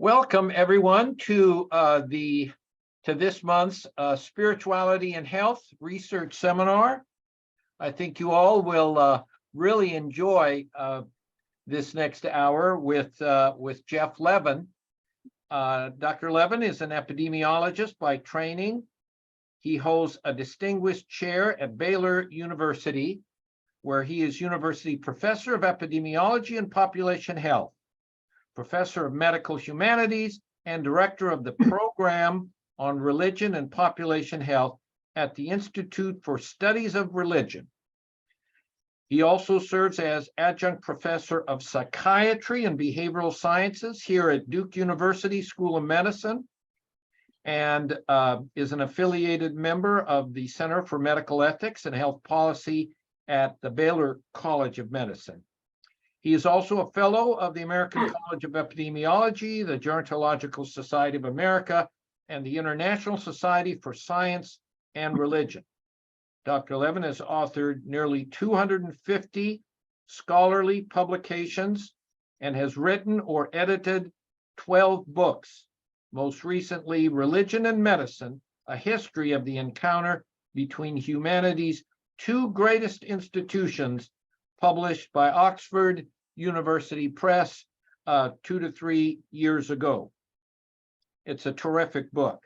Welcome everyone to this month's Spirituality and Health Research Seminar. I think you all will really enjoy this next hour with Jeff Levin. Dr. Levin is an epidemiologist by training. He holds a distinguished chair at Baylor University, where he is University Professor of Epidemiology and Population Health, Professor of Medical Humanities, and Director of the Program on Religion and Population Health at the Institute for Studies of Religion. He also serves as Adjunct Professor of Psychiatry and Behavioral Sciences here at Duke University School of Medicine, and is an affiliated member of the Center for Medical Ethics and Health Policy at the Baylor College of Medicine. He is also a fellow of the American College of Epidemiology, the Gerontological Society of America, and the International Society for Science and Religion. Dr. Levin has authored nearly 250 scholarly publications and has written or edited 12 books, most recently Religion and Medicine, A History of the Encounter Between Humanity's Two Greatest Institutions, published by Oxford University Press 2 to 3 years ago. It's a terrific book.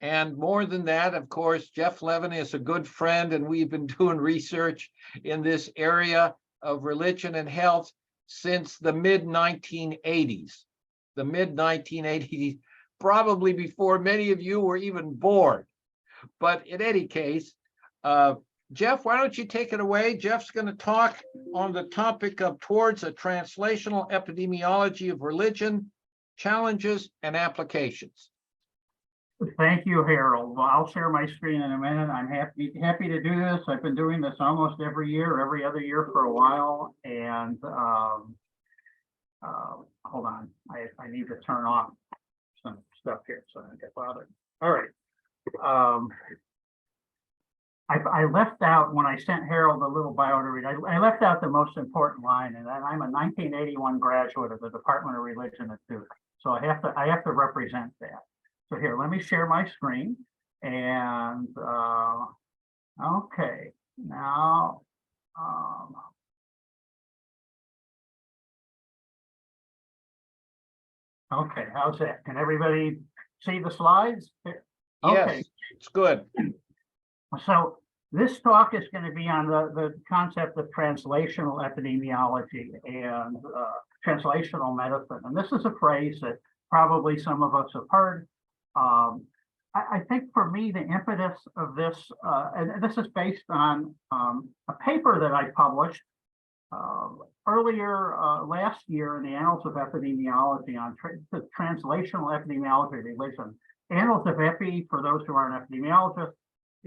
And more than that, of course, Jeff Levin is a good friend, and we've been doing research in this area of religion and health since the mid-1980s. The mid-1980s, probably before many of you were even born. But in any case, Jeff, why don't you take it away? Jeff's going to talk on the topic of Towards a Translational Epidemiology of Religion, Challenges and Applications. Thank you, Harold. Well, I'll share my screen in a minute. I'm happy to do this. I've been doing this almost every year, every other year for a while. And hold on, I need to turn off some stuff here so I don't get bothered. All right. I left out, when I sent Harold a little bio to read, I left out the most important line, and I'm a 1981 graduate of the Department of Religion at Duke. So I have to represent that. So here, let me share my screen. And okay, now okay, how's that? Can everybody see the slides? Okay. Yes, it's good. So this talk is going to be on the concept of translational epidemiology and translational medicine. And this is a phrase that probably some of us have heard. I think for me, the impetus of this, and this is based on a paper that I published earlier last year in the Annals of Epidemiology on the translational epidemiology of religion. Annals of Epi, for those who aren't epidemiologists,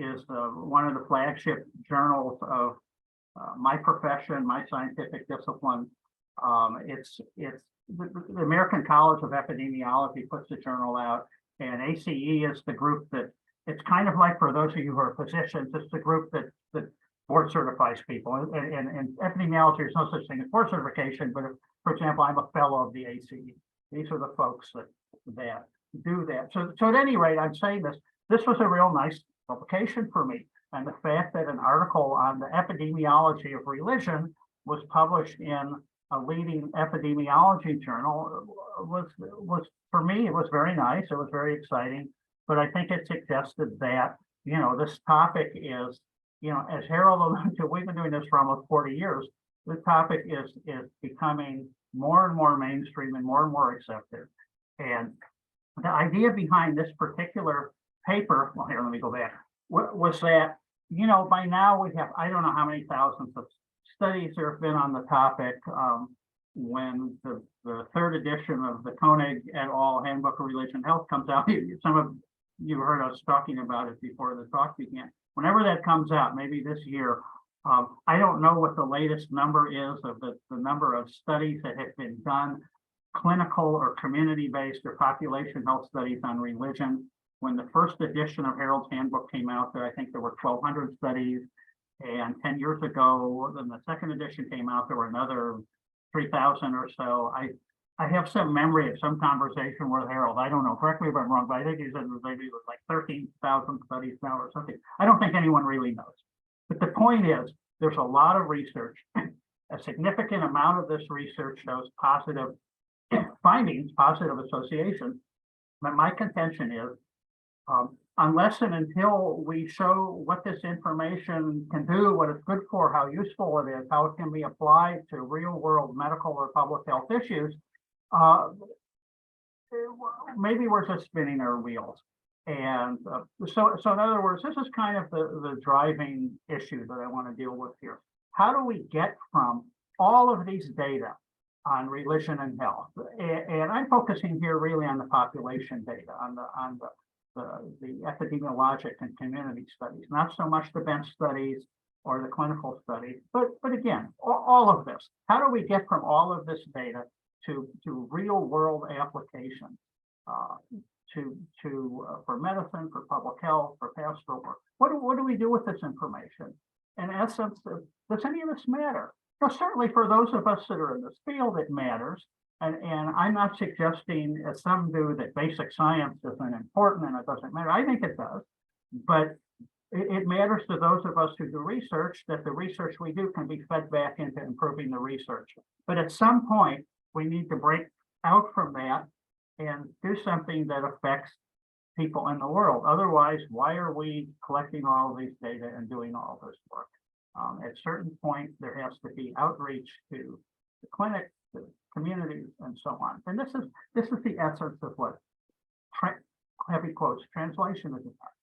is one of the flagship journals of my profession, my scientific discipline. It's the American College of Epidemiology puts the journal out, and ACE is the group that, it's kind of like, for those of you who are physicians, it's the group that board certifies people. And epidemiology, there's no such thing as board certification, but if, for example, I'm a fellow of the ACE. These are the folks that do that. So at any rate, I'm saying this was a real nice publication for me, and the fact that an article on the epidemiology of religion was published in a leading epidemiology journal was for me, it was very nice. It was very exciting, but I think it suggested that, you know, this topic is, you know, as Harold alluded to, we've been doing this for almost 40 years. The topic is becoming more and more mainstream and more accepted. And the idea behind this particular paper, well, here, let me go back, was that, you know, by now we have, I don't know how many thousands of studies there have been on the topic. When the third edition of the Koenig et al. Handbook of Religion and Health comes out, some of you heard us talking about it before the talk began. Whenever that comes out, maybe this year, I don't know what the latest number is of the number of studies that have been done, clinical or community-based or population health studies on religion. When the first edition of Harold's Handbook came out, I think there were 1,200 studies. And 10 years ago, when the second edition came out, there were another 3,000 or so. I have some memory of some conversation with Harold. I don't know, correct me if I'm wrong, but I think he said maybe it was like 13,000 studies now or something. I don't think anyone really knows. But the point is, there's a lot of research. A significant amount of this research shows positive findings, positive associations. But my contention is, unless and until we show what this information can do, what it's good for, how useful it is, how it can be applied to real world medical or public health issues, maybe we're just spinning our wheels. And so in other words, this is kind of the driving issue that I want to deal with here. How do we get from all of these data on religion and health? And I'm focusing here really on the population data, on the epidemiologic and community studies, not so much the bench studies or the clinical studies, but again, all of this. How do we get from all of this data to real world application, for medicine, for public health, for pastoral work? What do we do with this information? In essence, does any of this matter? Now, certainly for those of us that are in this field, it matters. And I'm not suggesting, as some do, that basic science isn't important and it doesn't matter. I think it does. But it matters to those of us who do research that the research we do can be fed back into improving the research. But at some point, we need to break out from that and do something that affects people in the world. Otherwise, why are we collecting all of these data and doing all this work? At a certain point, there has to be outreach to the clinic, the communities, and so on. And this is the essence of what heavy quotes translation is about.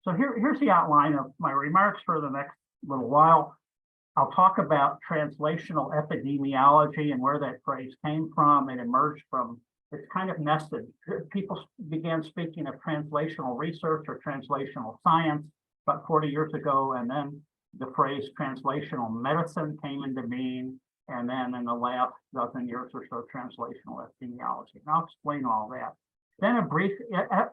So here's the outline of my remarks for the next little while. I'll talk about translational epidemiology and where that phrase came from. It emerged from, it's kind of nested. People began speaking of translational research or translational science about 40 years ago, and then the phrase translational medicine came into being, and then in the last dozen years or so, translational epidemiology. And I'll explain all that. Then a brief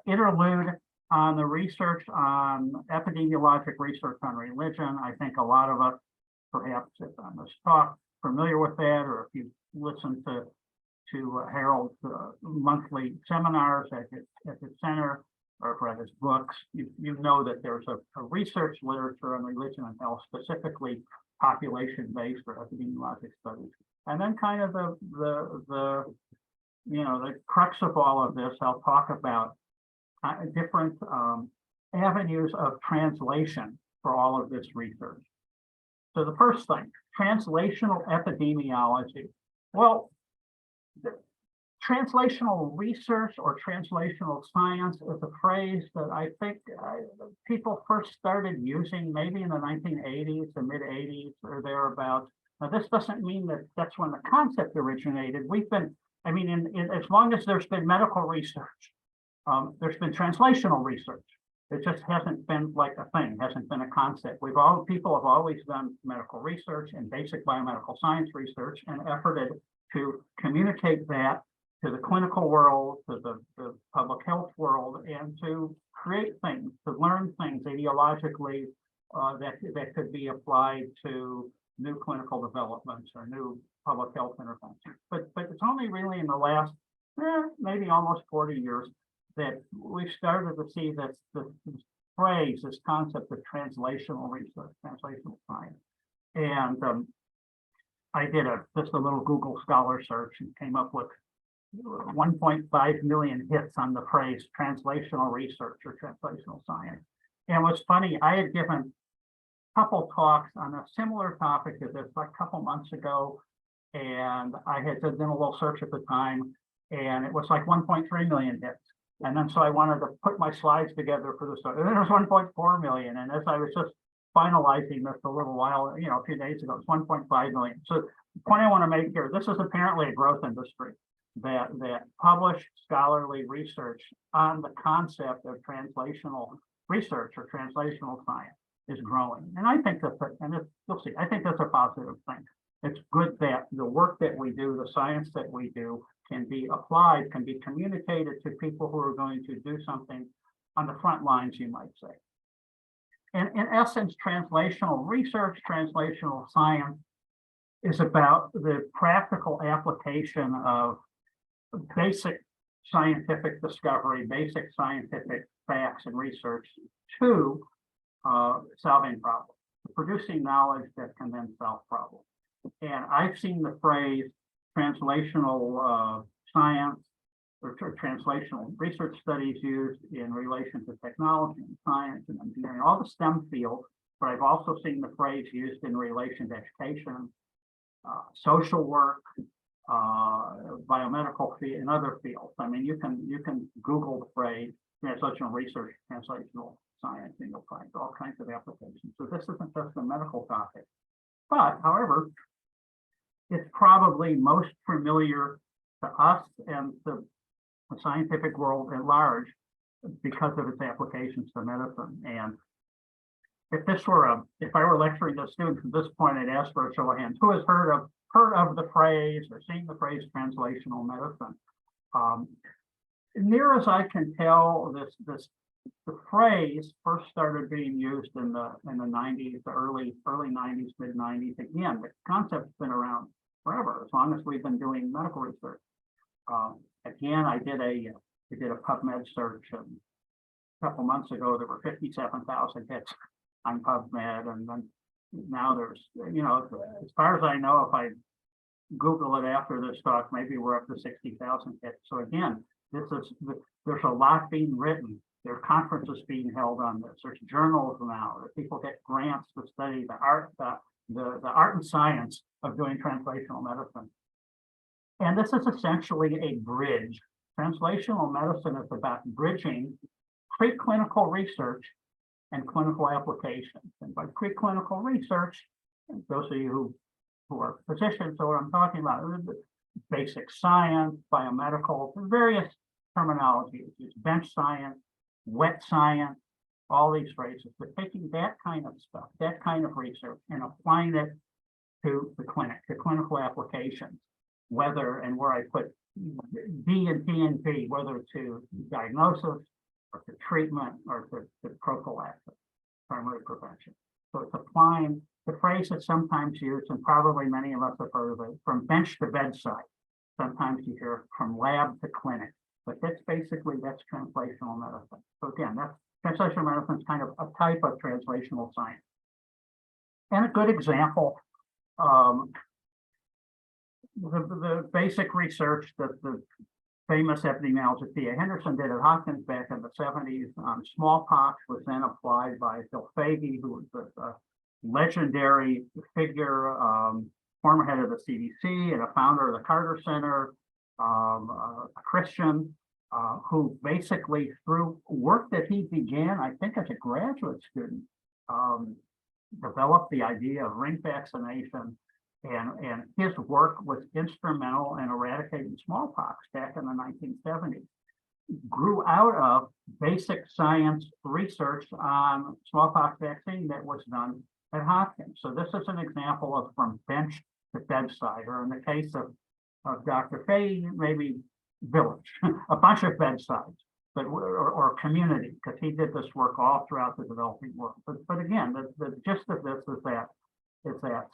interlude on the research on epidemiologic research on religion. I think a lot of us, perhaps on this talk, familiar with that, or if you listen to Harold's monthly seminars at his center, or if read his books, you know that there's a research literature on religion and health, specifically population-based or epidemiologic studies. And then kind of the crux of all of this, I'll talk about different avenues of translation for all of this research. So the first thing, translational epidemiology. Well, translational research or translational science is a phrase that I think people first started using maybe in the 1980s, the mid 80s or thereabouts. Now, this doesn't mean that that's when the concept originated. We've been, I mean, as long as there's been medical research, there's been translational research. It just hasn't been like a thing, hasn't been a concept. People have always done medical research and basic biomedical science research and efforted to communicate that to the clinical world, to the public health world, and to create things, to learn things ideologically that could be applied to new clinical developments or new public health interventions. But it's only really in the last maybe almost 40 years that we've started to see that this phrase, this concept of translational research, translational science. And I did just a little Google Scholar search and came up with 1.5 million hits on the phrase translational research or translational science. And what's funny, I had given a couple talks on a similar topic to this like a couple months ago, and I had done a little search at the time, and it was like 1.3 million hits. And then so I wanted to put my slides together for this, and then it was 1.4 million. And as I was just finalizing this a little while, a few days ago, it's 1.5 million. So the point I want to make here, this is apparently a growth industry that published scholarly research on the concept of translational research or translational science is growing. And I think that's, you'll see, I think that's a positive thing. It's good that the work that we do, the science that we do, can be applied, can be communicated to people who are going to do something on the front lines, you might say. And in essence, translational research, translational science is about the practical application of basic scientific discovery, basic scientific facts and research to solving problems, producing knowledge that can then solve problems. And I've seen the phrase translational science or translational research studies used in relation to technology and science and engineering, all the STEM fields, but I've also seen the phrase used in relation to education, social work, biomedical field, and other fields. I mean, you can Google the phrase translational research, translational science, and you'll find all kinds of applications. So this isn't just a medical topic. But, however, it's probably most familiar to us and the scientific world at large because of its applications to medicine. And if I were lecturing to students at this point, I'd ask for a show of hands. Who has heard of the phrase or seen the phrase translational medicine? Near as I can tell, the phrase first started being used in the 90s, the early 90s, mid 90s. Again, the concept's been around forever, as long as we've been doing medical research. Again, I did a PubMed search a couple months ago. There were 57,000 hits on PubMed, and then now there's, as far as I know, if I Google it after this talk, maybe we're up to 60,000 hits. So again, there's a lot being written. There are conferences being held on this. There's journals now. People get grants to study the art and science of doing translational medicine. And this is essentially a bridge. Translational medicine is about bridging preclinical research and clinical applications. And by preclinical research, and those of you who are physicians know what I'm talking about, basic science, biomedical, various terminologies, bench science, wet science, all these phrases, but taking that kind of stuff, that kind of research, and applying it to the clinic, to clinical applications, whether and where I put D and T and P, whether to diagnosis or to treatment or to prophylaxis, primary prevention. So it's applying the phrase that's sometimes used, and probably many of us have heard of it, from bench to bedside. Sometimes you hear from lab to clinic, but that's translational medicine. So again, translational medicine is kind of a type of translational science. And a good example, the basic research that the famous epidemiologist T.A. Henderson did at Hopkins back in the 70s on smallpox was then applied by Phil Fahey, who was a legendary figure, former head of the CDC and a founder of the Carter Center, a Christian, who basically through work that he began, I think as a graduate student, developed the idea of ring vaccination, and his work was instrumental in eradicating smallpox back in the 1970s. Grew out of basic science research on smallpox vaccine that was done at Hopkins. So this is an example of from bench to bedside, or in the case of Dr. Fahey, maybe village, a bunch of bedsides, but or community, because he did this work all throughout the developing world. But again, the gist of this is that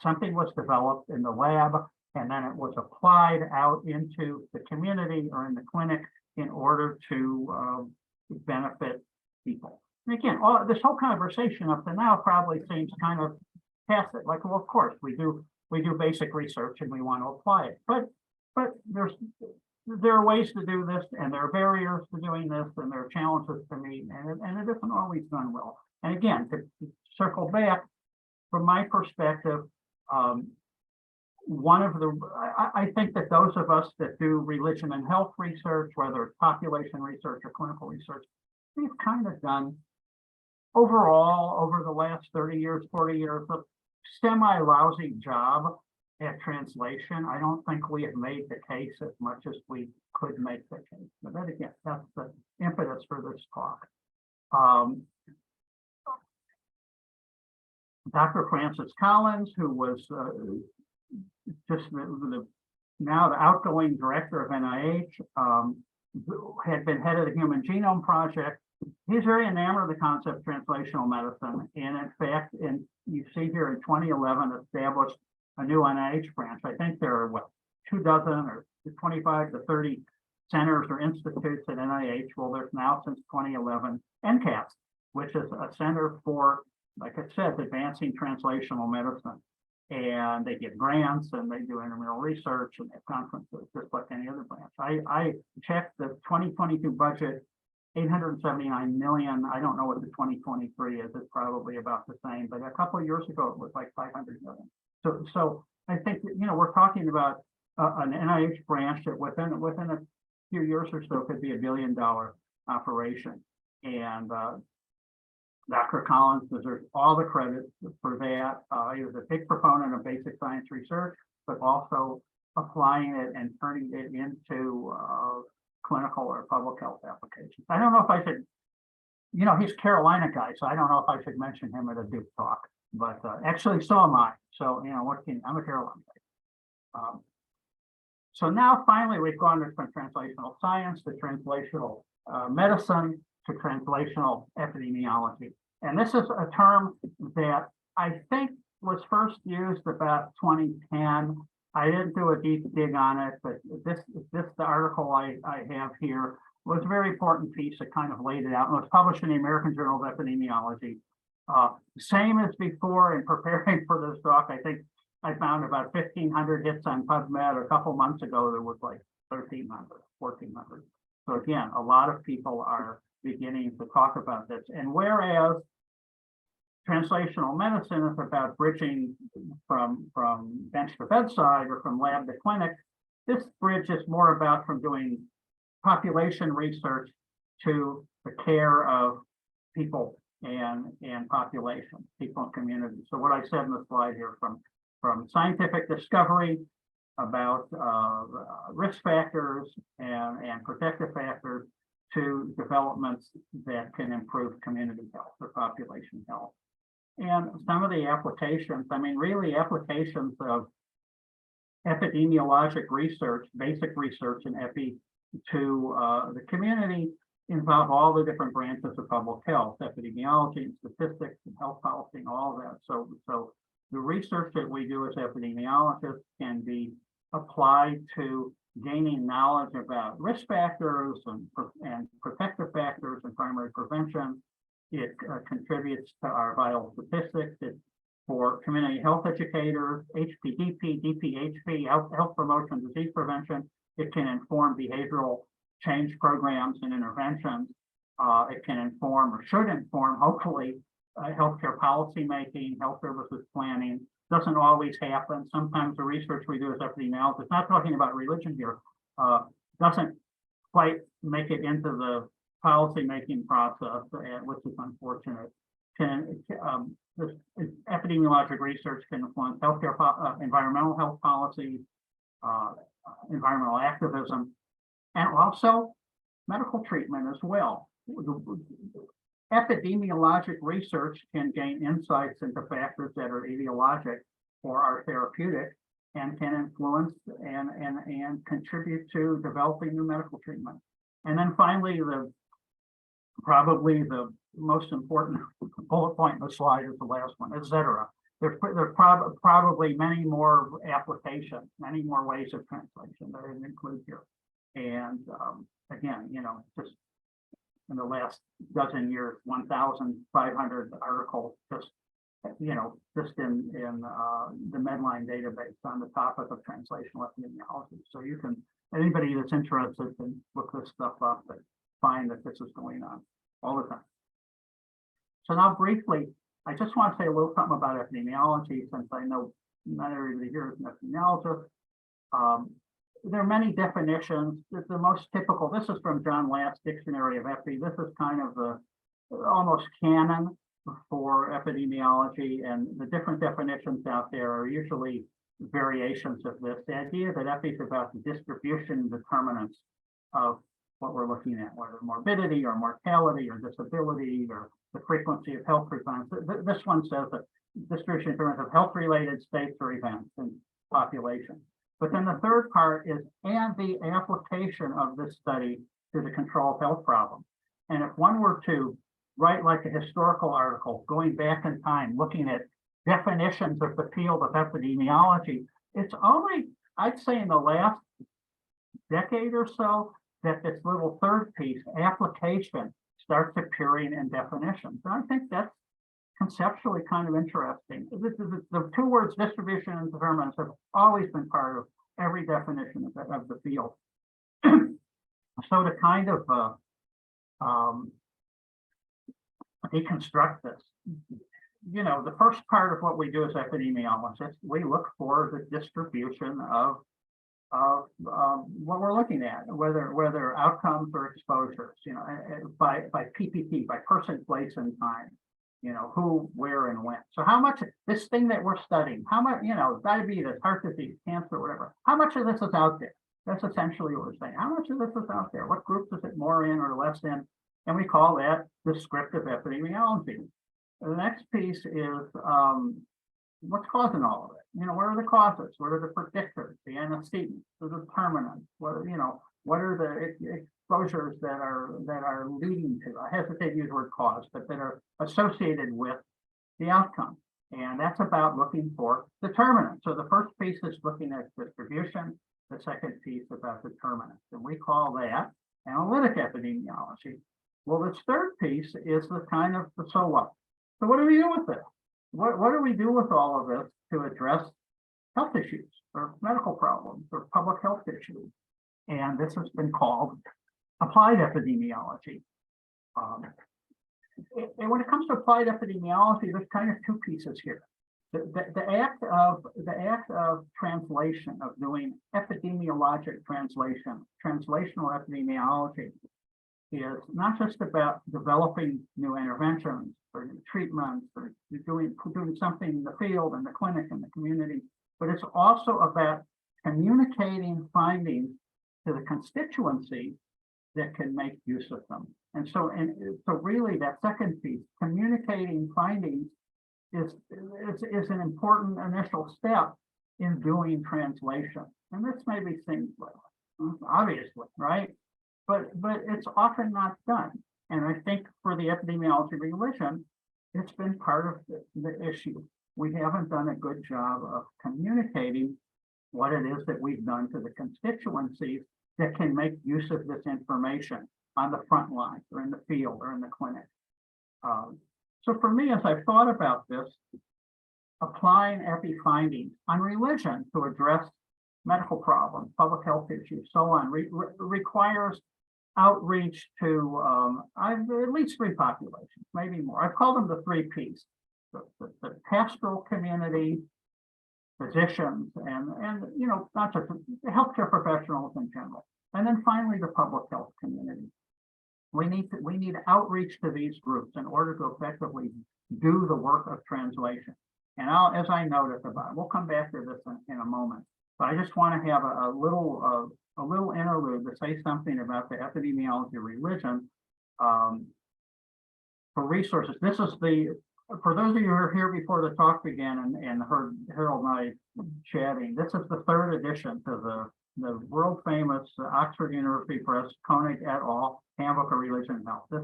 something was developed in the lab, and then it was applied out into the community or in the clinic in order to benefit people. And again, this whole conversation up to now probably seems kind of tacit, like, well, of course we do basic research and we want to apply it, but there are ways to do this, and there are barriers to doing this, and there are challenges to meet, and it isn't always done well. And again, to circle back, from my perspective, I think that those of us that do religion and health research, whether it's population research or clinical research, we've kind of done overall over the last 30 years, 40 years, a semi-lousy job at translation. I don't think we have made the case as much as we could make the case. But then again, that's the impetus for this talk. Dr. Francis Collins, who was now the outgoing director of NIH, had been head of the Human Genome Project. He's very enamored of the concept of translational medicine, and in fact, you see here in 2011 established a new NIH branch. I think there are 24 to 30 centers or institutes at NIH. Well, there's now since 2011 NCAT, which is a center for, like I said, advancing translational medicine. And they get grants and they do intramural research and they have conferences just like any other branch. I checked the 2022 budget, 879 million. I don't know what the 2023 is. It's probably about the same, but a couple of years ago it was like 500 million. So I think that, we're talking about an NIH branch that within a few years or so could be $1 billion operation. And Dr. Collins deserves all the credit for that. He was a big proponent of basic science research, but also applying it and turning it into clinical or public health applications. I don't know if I should, he's a Carolina guy, so I don't know if I should mention him at a Duke talk, but actually so am I. So, I'm a Carolina guy. So now finally we've gone from translational science to translational medicine to translational epidemiology. And this is a term that I think was first used about 2010. I didn't do a deep dig on it, but the article I have here was a very important piece that kind of laid it out. It was published in the American Journal of Epidemiology. Same as before, in preparing for this talk, I think I found about 1,500 hits on PubMed. A couple months ago, there was like 1,300, 1,400. So again, a lot of people are beginning to talk about this. And whereas translational medicine is about bridging from bench to bedside or from lab to clinic, this bridge is more about from doing population research to the care of people and population, people and communities. So what I said in the slide here, from scientific discovery about risk factors and protective factors to developments that can improve community health or population health. And some of the applications, really applications of epidemiologic research, basic research in epi to the community involve all the different branches of public health, epidemiology and statistics and health policy and all of that. So the research that we do as epidemiologists can be applied to gaining knowledge about risk factors and protective factors and primary prevention. It contributes to our vital statistics. It's for community health educators, HPDP, DPHP, health promotion, disease prevention. It can inform behavioral change programs and interventions. It can inform, or should inform, hopefully, healthcare policy making, health services planning. Doesn't always happen. Sometimes the research we do as epidemiologists, not talking about religion here, doesn't quite make it into the policy making process, which is unfortunate. This epidemiologic research can influence healthcare, environmental health policies, environmental activism, and also medical treatment as well. Epidemiologic research can gain insights into factors that are etiologic or are therapeutic and can influence and contribute to developing new medical treatment. And then finally, probably the most important bullet point in the slide is the last one, et cetera. There's probably many more applications, many more ways of translation that I didn't include here. And again, just in the last dozen years, 1,500 articles just in the Medline database on the topic of translational epidemiology. So you can, anybody that's interested can look this stuff up and find that this is going on all the time. So now briefly, I just want to say a little something about epidemiology, since I know not everybody here is an epidemiologist. There are many definitions. The most typical, this is from John Last's Dictionary of Epi. This is kind of the almost canon for epidemiology, and the different definitions out there are usually variations of this. The idea that Epi is about the distribution determinants of what we're looking at, whether morbidity or mortality or disability or the frequency of health events. This one says that distribution determinants of health-related states or events in population. But then the third part is, and the application of this study to the control of health problems. And if one were to write like a historical article, going back in time, looking at definitions of the field of epidemiology, it's only, I'd say in the last decade or so, that this little third piece, application, starts appearing in definitions. And I think that's conceptually kind of interesting. The two words distribution and determinants have always been part of every definition of the field. So to kind of deconstruct this, the first part of what we do as epidemiologists, we look for the distribution of what we're looking at, whether outcomes or exposures, by PPT, by person, place, and time, who, where, and when. So how much this thing that we're studying, how much, diabetes, heart disease, cancer, whatever, how much of this is out there? That's essentially what we're saying. How much of this is out there? What groups is it more in or less in? And we call that descriptive epidemiology. The next piece is what's causing all of it? What are the causes? What are the predictors, the antecedents, the determinants? What are the exposures that are leading to? I hesitate to use the word cause, but that are associated with the outcome. And that's about looking for determinants. So the first piece is looking at distribution. The second piece about determinants, and we call that analytic epidemiology. Well, this third piece is the kind of the so what. So what do we do with this? What do we do with all of this to address health issues or medical problems or public health issues? And this has been called applied epidemiology. And when it comes to applied epidemiology, there's kind of two pieces here. The act of translation, of doing epidemiologic translation, translational epidemiology, is not just about developing new interventions or new treatments or doing something in the field and the clinic and the community, but it's also about communicating findings to the constituency that can make use of them. And so really that second piece, communicating findings, is an important initial step in doing translation. And this may be things like, obviously, right? But it's often not done. And I think for the epidemiology of religion, it's been part of the issue. We haven't done a good job of communicating what it is that we've done to the constituencies that can make use of this information on the front line or in the field or in the clinic. So for me, as I've thought about this, applying epi findings on religion to address medical problems, public health issues, so on, requires outreach to at least three populations, maybe more. I've called them the three Ps: the pastoral community, physicians, and not just the healthcare professionals in general, and then finally the public health community. We need outreach to these groups in order to effectively do the work of translation. And as I noted about, we'll come back to this in a moment. But I just want to have a little interlude to say something about the epidemiology of religion for resources. This is for those of you who are here before the talk began and heard Harold and I chatting, this is the third edition to the world famous Oxford University Press, Koenig et al. Handbook of Religion and Health. This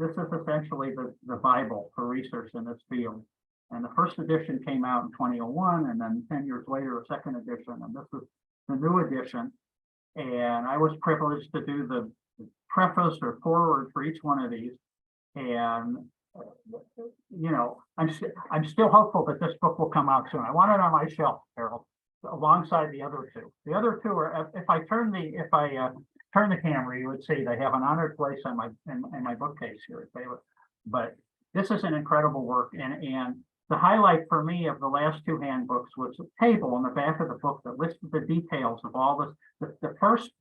is essentially the Bible for research in this field. And the first edition came out in 2001, and then 10 years later, a second edition, and this is the new edition. And I was privileged to do the preface or forward for each one of these. And I'm still hopeful that this book will come out soon. I want it on my shelf, Harold, alongside the other two. The other two are, if I turn the camera, you would see they have an honored place on my bookcase here. But this is an incredible work, and the highlight for me of the last two handbooks was a table on the back of the book that listed the details of all this. The first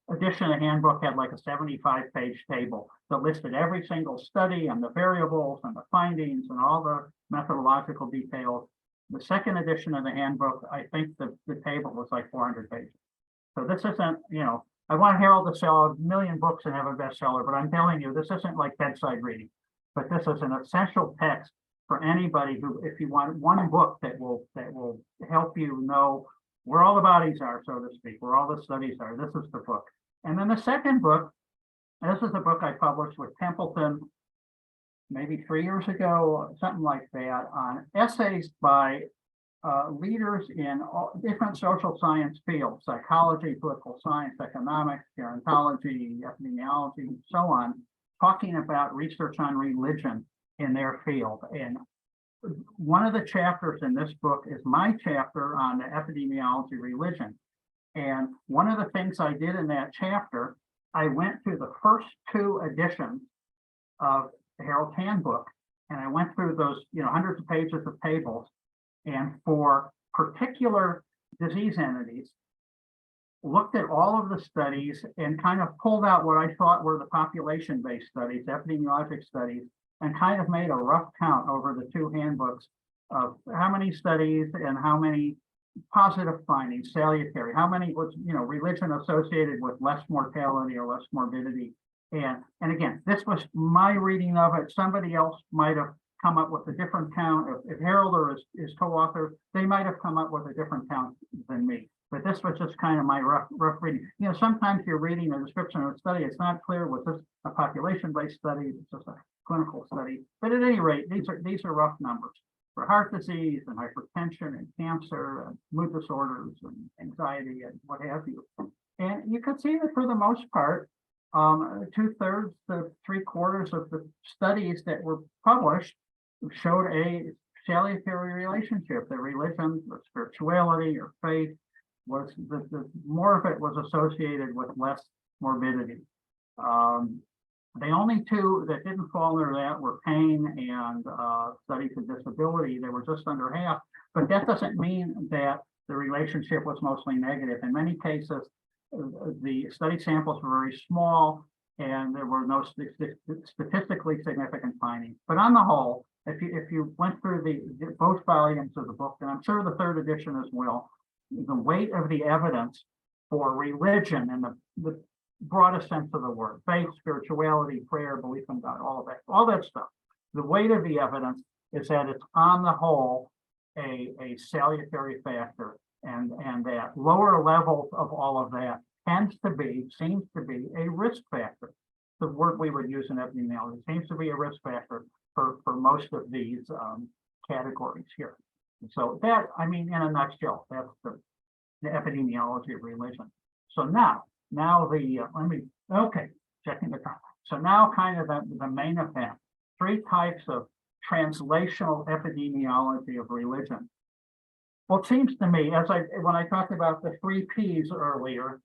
edition of the handbook had like a 75-page table that listed every single study and the variables and the findings and all the methodological details. The second edition of the handbook, I think the table was like 400 pages. So this isn't, I want Harold to sell 1 million books and have a bestseller, but I'm telling you, this isn't like bedside reading, but this is an essential text for anybody who, if you want one book that will help you know where all the bodies are, so to speak, where all the studies are, this is the book. And then the second book, this is the book I published with Templeton maybe 3 years ago, something like that, on essays by leaders in all different social science fields, psychology, political science, economics, gerontology, epidemiology, and so on, talking about research on religion in their field. And one of the chapters in this book is my chapter on the epidemiology of religion. And one of the things I did in that chapter, I went through the first two editions of the Harold's Handbook, and I went through those, hundreds of pages of tables, and for particular disease entities, looked at all of the studies and kind of pulled out what I thought were the population-based studies, epidemiologic studies, and kind of made a rough count over the two handbooks of how many studies and how many positive findings, salutary, how many was, religion associated with less mortality or less morbidity. And again, this was my reading of it. Somebody else might have come up with a different count. If Harold or his co-author, they might have come up with a different count than me. But this was just kind of my rough reading. Sometimes you're reading a description of a study, it's not clear, was this a population-based study, it's just a clinical study. But at any rate, these are rough numbers for heart disease and hypertension and cancer and mood disorders and anxiety and what have you. And you could see that for the most part, 2/3 to 3/4 of the studies that were published showed a salutary relationship, that religion or spirituality or faith was the more of it was associated with less morbidity. The only two that didn't fall under that were pain and studies of disability. They were just under half, but that doesn't mean that the relationship was mostly negative. In many cases, the study samples were very small and there were no statistically significant findings. But on the whole, if you went through both volumes of the book, and I'm sure the third edition as well, the weight of the evidence for religion in the broadest sense of the word, faith, spirituality, prayer, belief in God, all that stuff. The weight of the evidence is that it's on the whole a salutary factor, and that lower levels of all of that seems to be a risk factor. The word we would use in epidemiology seems to be a risk factor for most of these categories here. So that, in a nutshell, that's the epidemiology of religion. So now checking the time. So now kind of the main event, 3 types of translational epidemiology of religion. Well, it seems to me, when I talked about the 3 Ps earlier,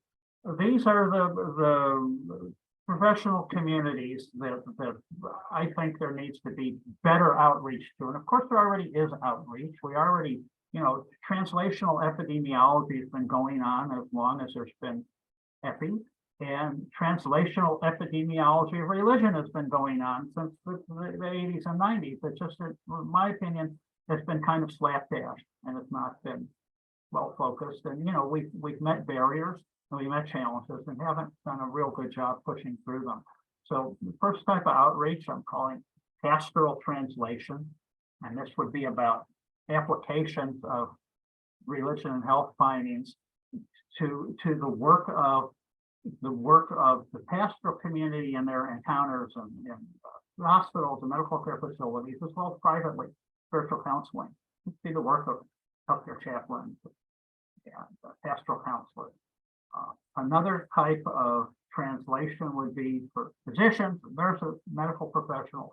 these are the professional communities that I think there needs to be better outreach to. And of course, there already is outreach. We already, translational epidemiology has been going on as long as there's been epi, and translational epidemiology of religion has been going on since the 80s and 90s. It's just, in my opinion, it's been kind of slapdash and it's not been well focused. And we've met barriers and we met challenges and haven't done a real good job pushing through them. So the first type of outreach I'm calling pastoral translation, and this would be about applications of religion and health findings to the work of the pastoral community and their encounters in hospitals and medical care facilities, as well as privately, spiritual counseling. See the work of healthcare chaplains and pastoral counselors. Another type of translation would be for physicians, nurses, medical professionals,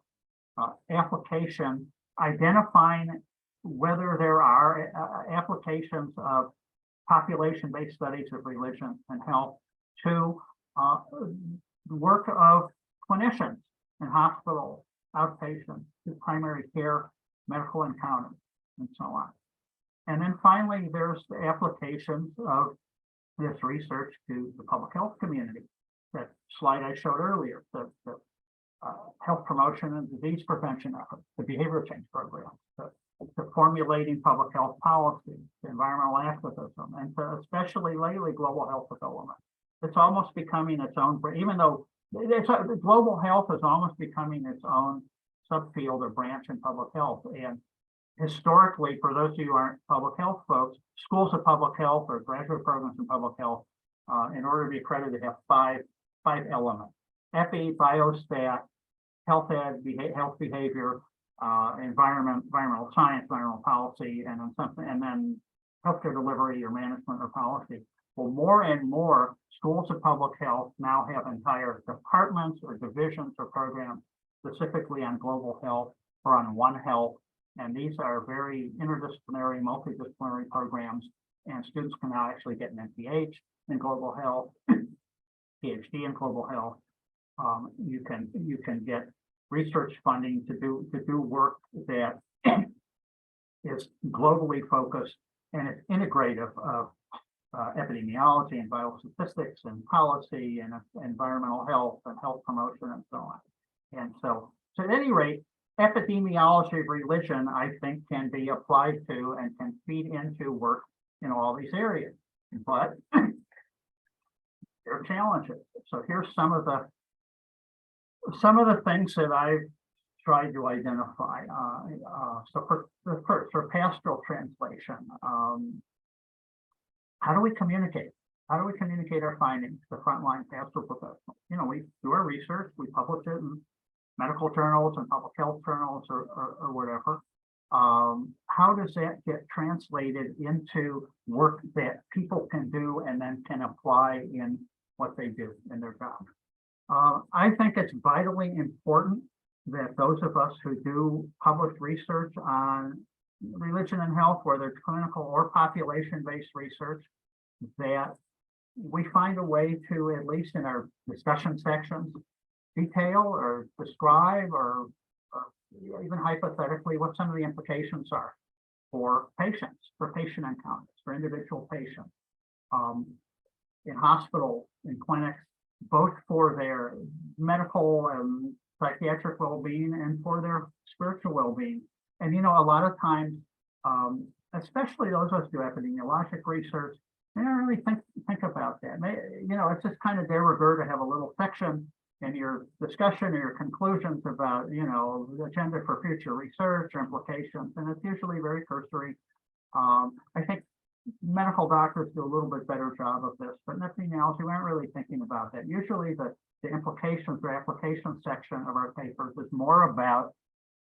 application, identifying whether there are applications of population-based studies of religion and health to the work of clinicians in hospitals, outpatients, primary care, medical encounters, and so on. And then finally, there's the applications of this research to the public health community. That slide I showed earlier, the health promotion and disease prevention efforts, the behavioral change program, the formulating public health policy, the environmental activism, and especially lately global health development. It's almost becoming its own, even though global health is almost becoming its own subfield or branch in public health. And historically, for those of you who aren't public health folks, schools of public health or graduate programs in public health, in order to be accredited, have five elements: FE, biostat, health ed, health behavior, environmental science, environmental policy, and then something, and then healthcare delivery or management or policy. Well, more and more schools of public health now have entire departments or divisions or programs specifically on global health or on One Health. And these are very interdisciplinary, multidisciplinary programs. And students can now actually get an MPH in global health, PhD in global health. You can get research funding to do work that is globally focused and it's integrative of epidemiology and biostatistics and policy and environmental health and health promotion and so on. And so at any rate, epidemiology of religion, I think, can be applied to and can feed into work in all these areas. But there are challenges. So here's some of the things that I've tried to identify. So for pastoral translation, how do we communicate? How do we communicate our findings to frontline pastoral professionals? You know, we do our research, we publish it in medical journals and public health journals or whatever. How does that get translated into work that people can do and then can apply in what they do in their job? I think it's vitally important that those of us who do published research on religion and health, whether it's clinical or population-based research, that we find a way to, at least in our discussion sections, detail or describe or even hypothetically what some of the implications are for patients, for patient encounters, for individual patients, in hospitals, in clinics, both for their medical and psychiatric well-being and for their spiritual well-being. And, you know, a lot of times, especially those of us who do epidemiologic research, they don't really think about that. You know, it's just kind of de rigueur to have a little section in your discussion or your conclusions about, you know, the agenda for future research or implications, and it's usually very cursory. I think medical doctors do a little bit better job of this, but in epidemiology, we aren't really thinking about that. Usually the implications or application section of our papers is more about,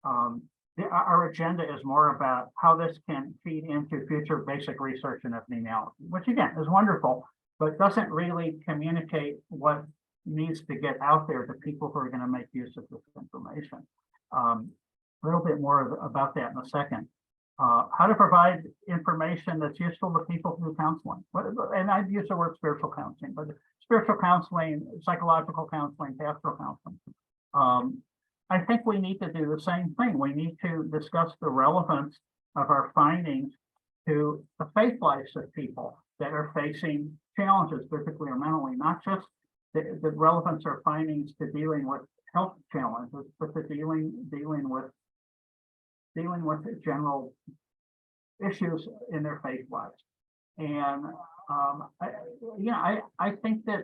our agenda is more about how this can feed into future basic research in epidemiology, which again is wonderful, but doesn't really communicate what needs to get out there to people who are going to make use of this information. A little bit more about that in a second. How to provide information that's useful to people through counseling. And I'd use the word spiritual counseling, but spiritual counseling, psychological counseling, pastoral counseling. I think we need to do the same thing. We need to discuss the relevance of our findings to the faith lives of people that are facing challenges, physically or mentally, not just the relevance of findings to dealing with health challenges, but to dealing with the general issues in their faith lives. And I think that,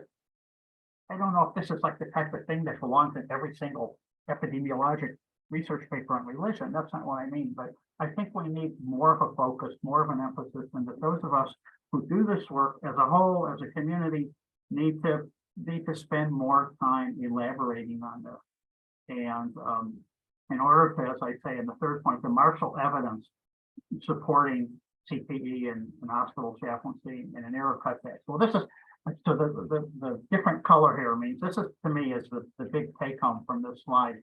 I don't know if this is like the type of thing that belongs in every single epidemiologic research paper on religion. That's not what I mean, but I think we need more of a focus, more of an emphasis, and that those of us who do this work as a whole, as a community, need to spend more time elaborating on this. And in order to, as I say in the third point, the martial evidence supporting CPE and hospital chaplaincy and an error cutback. Well, this is, so the different color here means this is, to me, is the big take home from this slide.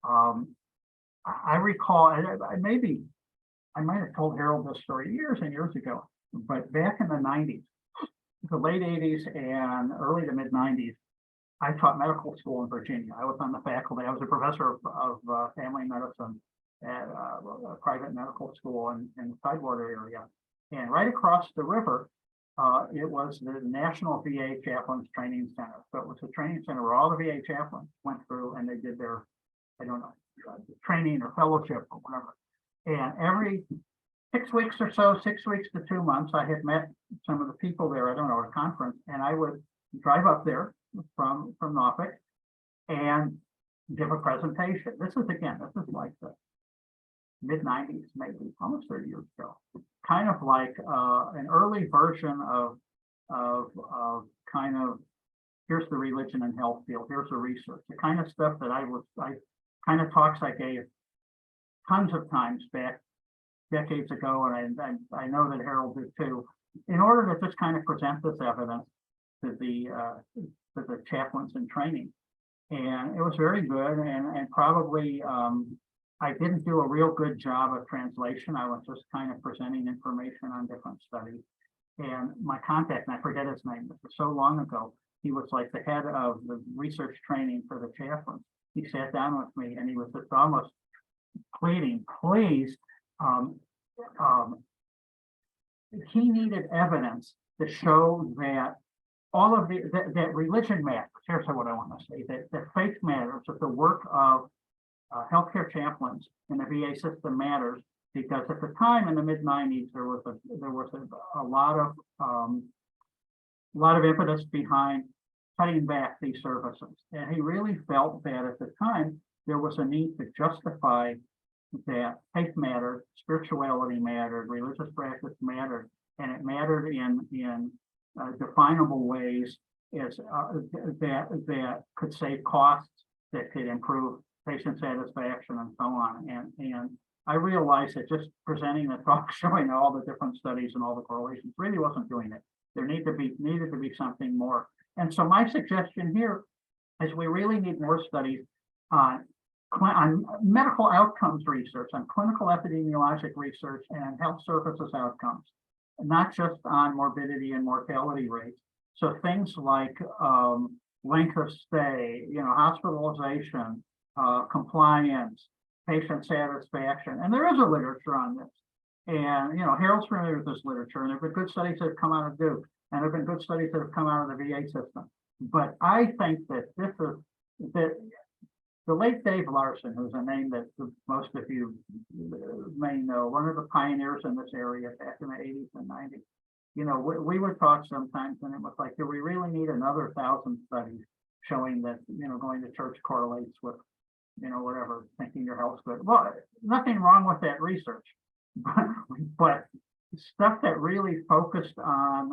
I recall, I might have told Harold this story years and years ago, but back in the 90s, the late 80s and early to mid 90s, I taught medical school in Virginia. I was on the faculty. I was a professor of family medicine at a private medical school in the Tidewater area. And right across the river, it was the National VA Chaplains Training Center. So it was a training center where all the VA chaplains went through and they did their, I don't know, training or fellowship or whatever. And every 6 weeks or so, 6 weeks to 2 months, I had met some of the people there, I don't know, at a conference, and I would drive up there from Norfolk and give a presentation. This is like the mid-90s, maybe almost 30 years ago. Kind of like an early version of kind of, here's the religion and health field, here's the research, the kind of stuff that I kind of talks I gave tons of times back decades ago, and I know that Harold did too, in order to just kind of present this evidence to the chaplains in training. And it was very good, and probably I didn't do a real good job of translation. I was just kind of presenting information on different studies. And my contact, and I forget his name, this was so long ago, he was like the head of the research training for the chaplains. He sat down with me and he was just almost pleading, please, he needed evidence to show that all of that religion matters. Here's what I want to say, that faith matters, that the work of healthcare chaplains in the VA system matters, because at the time in the mid-90s there was a lot of impetus behind cutting back these services, and he really felt that at the time there was a need to justify that faith mattered, spirituality mattered, religious practice mattered, and it mattered in definable ways as that could save costs, that could improve patient satisfaction, and so on. And I realized that just presenting the talk, showing all the different studies and all the correlations, really wasn't doing it. There needed to be something more. And so my suggestion here is we really need more studies on medical outcomes research, on clinical epidemiologic research, and health services outcomes, not just on morbidity and mortality rates. So things like length of stay, hospitalization, compliance, patient satisfaction, and there is a literature on this. And Harold's familiar with this literature, and there have been good studies that have come out of Duke, and there have been good studies that have come out of the VA system. But I think that the late Dave Larson, who's a name that most of you may know, one of the pioneers in this area back in the 80s and 90s, we would talk sometimes, and it was like, do we really need another 1,000 studies showing that, going to church correlates with, whatever, thinking your health's good? Well, nothing wrong with that research, but stuff that really focused on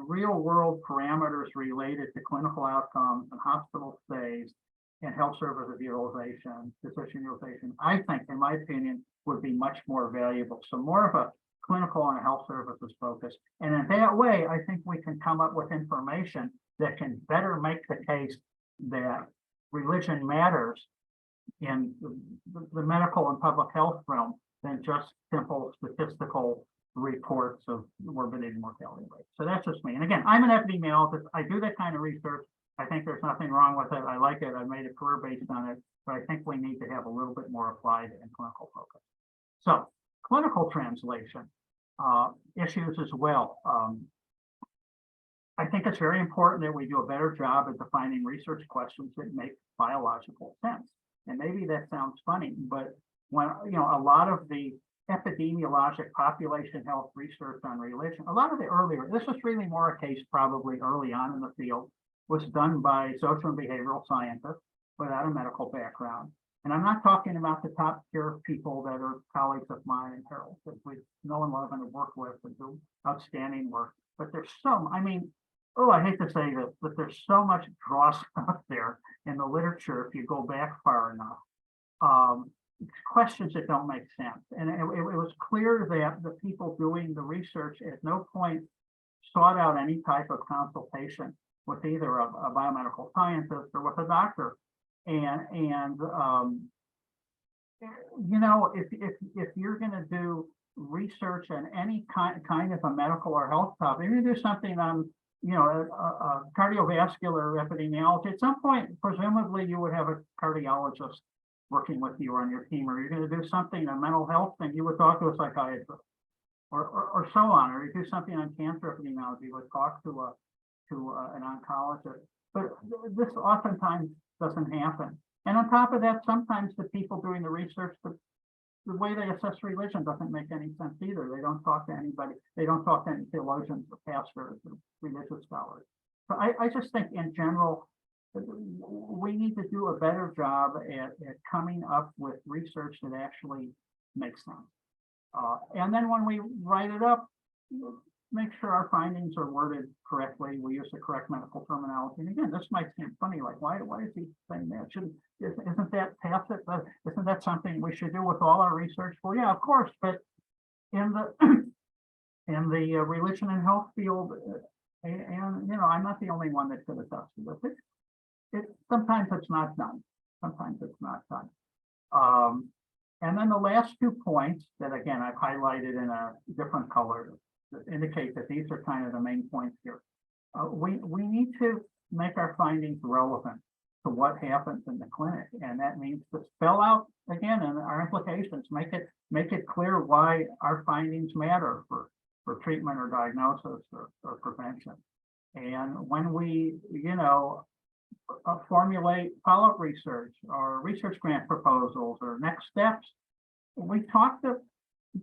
real world parameters related to clinical outcomes and hospital stays and health services utilization, physician utilization, I think, in my opinion, would be much more valuable. So more of a clinical and health services focus. And in that way, I think we can come up with information that can better make the case that religion matters in the medical and public health realm than just simple statistical reports of morbidity and mortality rates. So that's just me. And again, I'm an epidemiologist. I do that kind of research. I think there's nothing wrong with it. I like it. I made a career based on it, but I think we need to have a little bit more applied and clinical focus. So clinical translation issues as well. I think it's very important that we do a better job at defining research questions that make biological sense. And maybe that sounds funny, but when a lot of the epidemiologic population health research on religion, a lot of the earlier, this was really more a case probably early on in the field, was done by social and behavioral scientists without a medical background. And I'm not talking about the top tier people that are colleagues of mine and Harold that we know and love and work with and do outstanding work. But there's I hate to say this, but there's so much dross out there in the literature if you go back far enough. Questions that don't make sense. And it was clear that the people doing the research at no point sought out any type of consultation with either a biomedical scientist or with a doctor. And if you're going to do research on any kind of a medical or health topic, you do something on cardiovascular epidemiology, at some point, presumably you would have a cardiologist working with you on your team, or you're going to do something on mental health thing, you would talk to a psychiatrist, or so on, or you do something on cancer epidemiology, you would talk to an oncologist. But this oftentimes doesn't happen. And on top of that, sometimes the people doing the research, the way they assess religion doesn't make any sense either. They don't talk to anybody. They don't talk to any theologians or pastors or religious scholars. So I just think in general, we need to do a better job at coming up with research that actually makes sense. And then when we write it up, make sure our findings are worded correctly. We use the correct medical terminology. And again, this might seem funny, like why is he saying that? Isn't that tacit? Isn't that something we should do with all our research? Well, yeah, of course, but in the in the religion and health field, and I'm not the only one that could attest to this. Sometimes it's not done. Sometimes it's not done. And then the last 2 points that again I've highlighted in a different color that indicate that these are kind of the main points here. We need to make our findings relevant to what happens in the clinic, and that means to spell out again in our implications, make it clear why our findings matter for treatment or diagnosis or prevention. And when we formulate follow-up research or research grant proposals or next steps, we talk to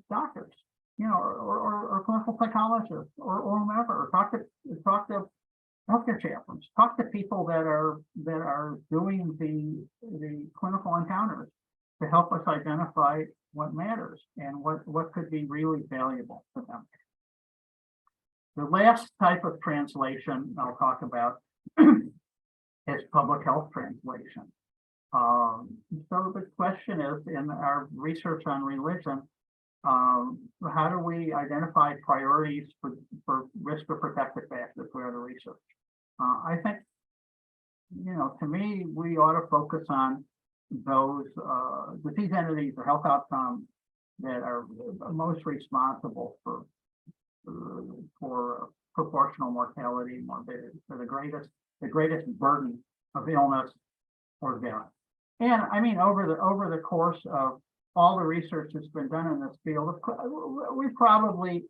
doctors, or clinical psychologists or whomever, or talk to healthcare chaplains, talk to people that are doing the clinical encounters to help us identify what matters and what could be really valuable for them. The last type of translation I'll talk about is public health translation. So the question is, in our research on religion, how do we identify priorities for risk or protective factors for the research? I think, to me, we ought to focus on those disease entities or health outcomes that are most responsible for proportional mortality and morbidity, for the greatest burden of illness or death. And I mean, over the course of all the research that's been done in this field, we probably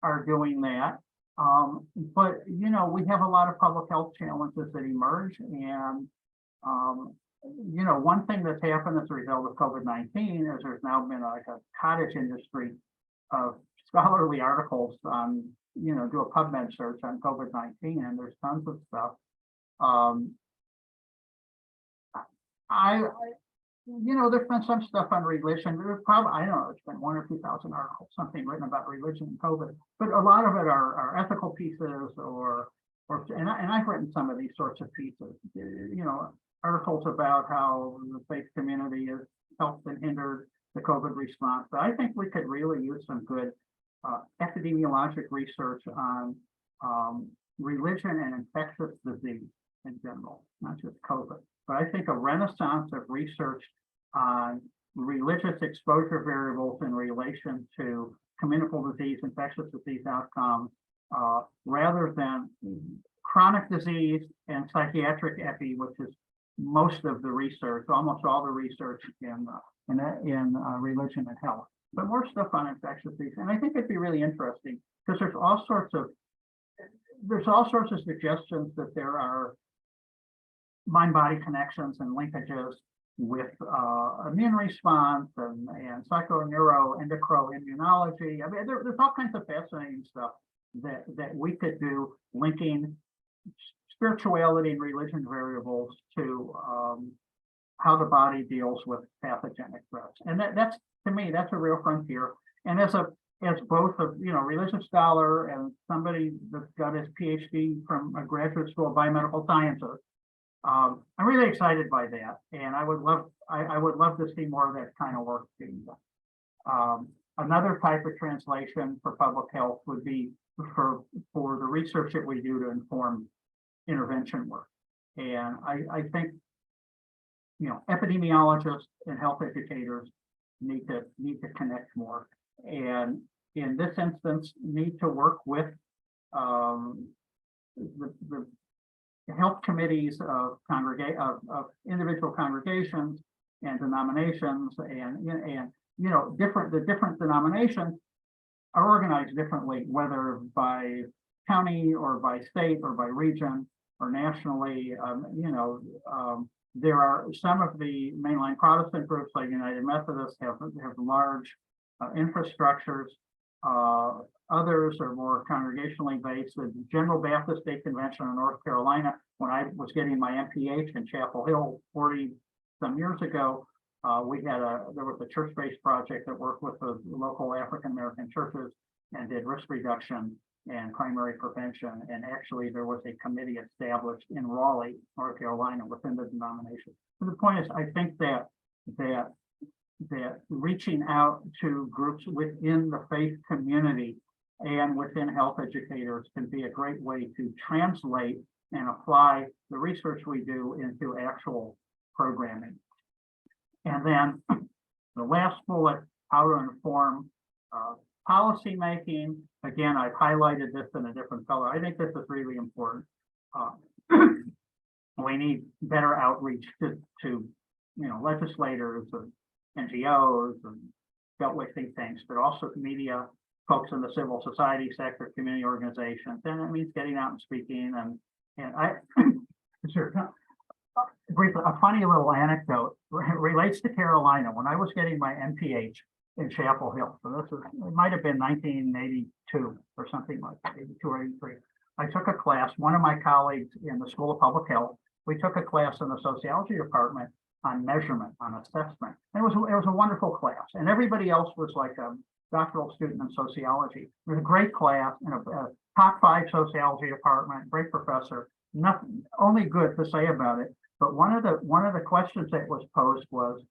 are doing that. But we have a lot of public health challenges that emerge, and one thing that's happened as a result of COVID-19 is there's now been like a cottage industry of scholarly articles on, do a PubMed search on COVID-19, and there's tons of stuff. There's been some stuff on religion. There's probably, I don't know, it's been 1,000 or 2,000 articles, something written about religion and COVID, but a lot of it are ethical pieces and I've written some of these sorts of pieces, articles about how the faith community has helped and hindered the COVID response. But I think we could really use some good epidemiologic research on religion and infectious disease in general, not just COVID. But I think a renaissance of research on religious exposure variables in relation to communicable disease, infectious disease outcomes, rather than chronic disease and psychiatric epi, which is most of the research, almost all the research in religion and health, but more stuff on infectious disease. And I think it'd be really interesting because there's all sorts of suggestions that there are mind-body connections and linkages with immune response and psychoneuroendocrinology. I mean, there's all kinds of fascinating stuff that we could do, linking spirituality and religion variables to how the body deals with pathogenic threats. And that's, to me, that's a real frontier. And as both a religious scholar and somebody that's got his PhD from a graduate school of biomedical sciences, I'm really excited by that, and I would love to see more of that kind of work being done. Another type of translation for public health would be for the research that we do to inform intervention work. And I think epidemiologists and health educators need to connect more, and in this instance need to work with the health committees of individual congregations and denominations, and the different denominations are organized differently, whether by county or by state or by region or nationally. There are some of the mainline Protestant groups like United Methodists have large infrastructures. Others are more congregationally based. The General Baptist State Convention in North Carolina, when I was getting my MPH in Chapel Hill 40 some years ago, there was a church-based project that worked with the local African American churches and did risk reduction and primary prevention. And actually, there was a committee established in Raleigh, North Carolina, within the denomination. And the point is, I think that reaching out to groups within the faith community and within health educators can be a great way to translate and apply the research we do into actual programming. And then the last bullet, how to inform policy making. Again, I've highlighted this in a different color. I think this is really important. We need better outreach to legislators and NGOs and beltway think tanks, but also media, folks in the civil society sector, community organizations. And it means getting out and speaking. And I sure. Briefly, a funny little anecdote relates to Carolina. When I was getting my MPH in Chapel Hill, so this was, it might have been 1982 or something like that, 82 or 83. I took a class, one of my colleagues in the School of Public Health, we took a class in the sociology department on measurement, on assessment. And it was a wonderful class. And everybody else was like a doctoral student in sociology. It was a great class in a top 5 sociology department, great professor, nothing, only good to say about it. But one of the questions that was posed was,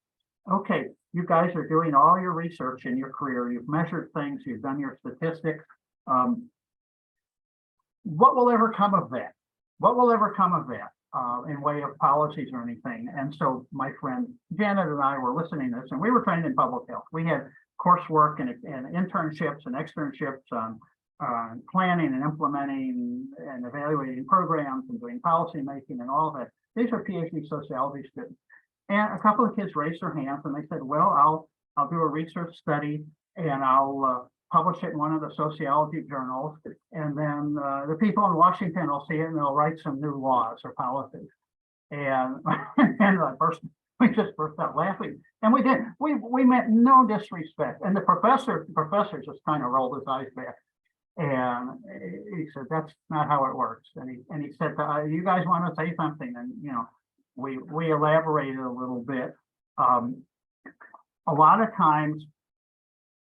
okay, you guys are doing all your research in your career. You've measured things. You've done your statistics. What will ever come of that? What will ever come of that in way of policies or anything? And so my friend Janet and I were listening to this, and we were trained in public health. We had coursework and internships and externships on planning and implementing and evaluating programs and doing policy making and all that. These are PhD sociology students. And a couple of kids raised their hands and they said, well, I'll do a research study and I'll publish it in one of the sociology journals. And then the people in Washington will see it and they'll write some new laws or policies. And, we just burst out laughing. And we did. We meant no disrespect. And the professor just kind of rolled his eyes back. And he said, that's not how it works. And he said, you guys want to say something? And, we elaborated a little bit. A lot of times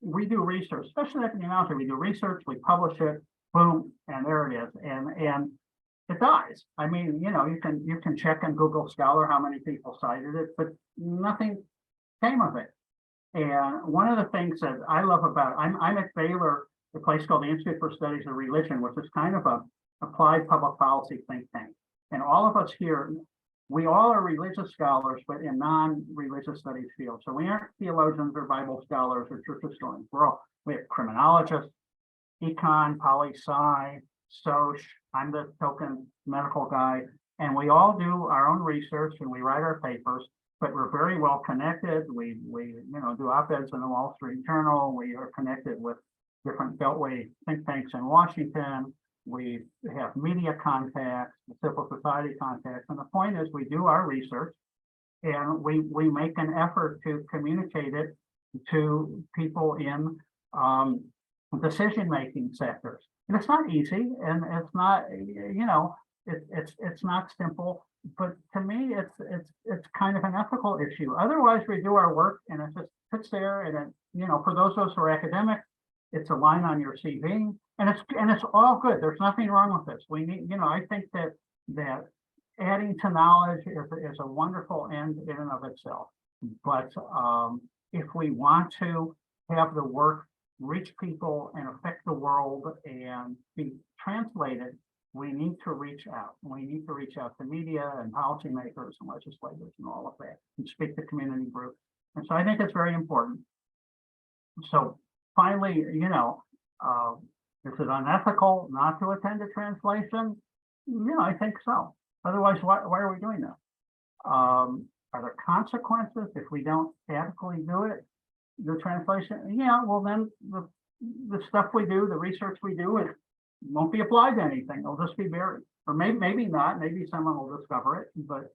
we do research, especially in epidemiology, we do research, we publish it, boom, and there it is. And it dies. I mean, you can check on Google Scholar how many people cited it, but nothing came of it. And one of the things that I love about it, I'm at Baylor, a place called the Institute for Studies of Religion, which is kind of a applied public policy think tank. And all of us here, we all are religious scholars, but in non-religious studies fields. So we aren't theologians or Bible scholars or church historians. We have criminologists, econ, poli-sci, soc. I'm the token medical guy. And we all do our own research and we write our papers, but we're very well connected. We do op-eds in the Wall Street Journal. We are connected with different beltway think tanks in Washington. We have media contacts, civil society contacts. And the point is we do our research and we make an effort to communicate it to people in decision-making sectors. And it's not easy and it's not, it's not simple, but to me, it's kind of an ethical issue. Otherwise, we do our work and it just sits there and it, for those of us who are academics, it's a line on your CV, and it's all good. There's nothing wrong with this. We need, I think that adding to knowledge is a wonderful end in and of itself. But if we want to have the work reach people and affect the world and be translated, we need to reach out. We need to reach out to media and policymakers and legislators and all of that, and speak to community groups. And so I think it's very important. So finally, is it unethical not to attend a translation? I think so. Otherwise, why are we doing that? Are there consequences if we don't adequately do it? The translation, well then the stuff we do, the research we do, it won't be applied to anything. It'll just be buried. Or maybe not, maybe someone will discover it, but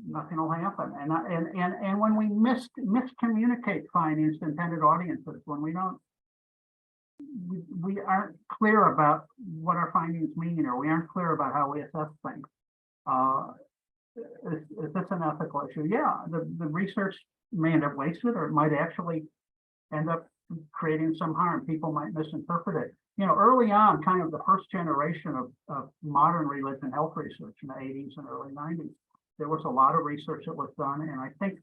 nothing will happen. And when we miscommunicate findings to intended audiences, when we aren't clear about what our findings mean, or we aren't clear about how we assess things, is this an ethical issue? Yeah, the research may end up wasted, or it might actually end up creating some harm. People might misinterpret it. early on, kind of the first generation of modern religion health research in the 80s and early 90s, there was a lot of research that was done. And I think,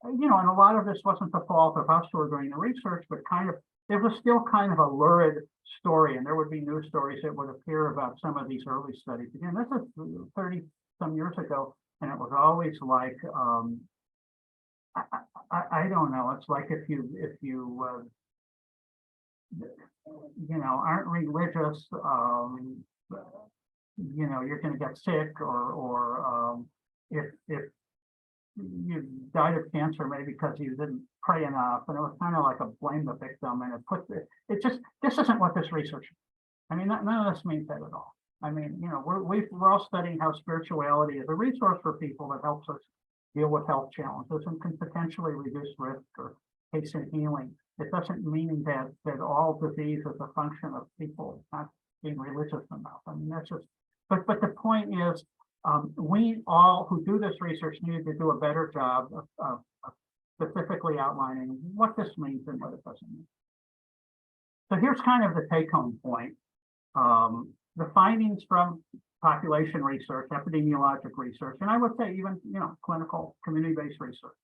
and a lot of this wasn't the fault of us who were doing the research, but it was still kind of a lurid story. And there would be news stories that would appear about some of these early studies. Again, this is 30 some years ago. And it was always like, I don't know. It's like if you aren't religious, you're going to get sick, or if you died of cancer maybe because you didn't pray enough, and it was kind of like a blame the victim, and this isn't what this research is. I mean, none of this means that at all. I mean, we're all studying how spirituality is a resource for people that helps us deal with health challenges and can potentially reduce risk or hasten healing. It doesn't mean that all disease is a function of people not being religious enough. I mean, that's just, but the point is, we all who do this research need to do a better job of specifically outlining what this means and what it doesn't mean. So here's kind of the take-home point. The findings from population research, epidemiologic research, and I would say even, clinical community-based research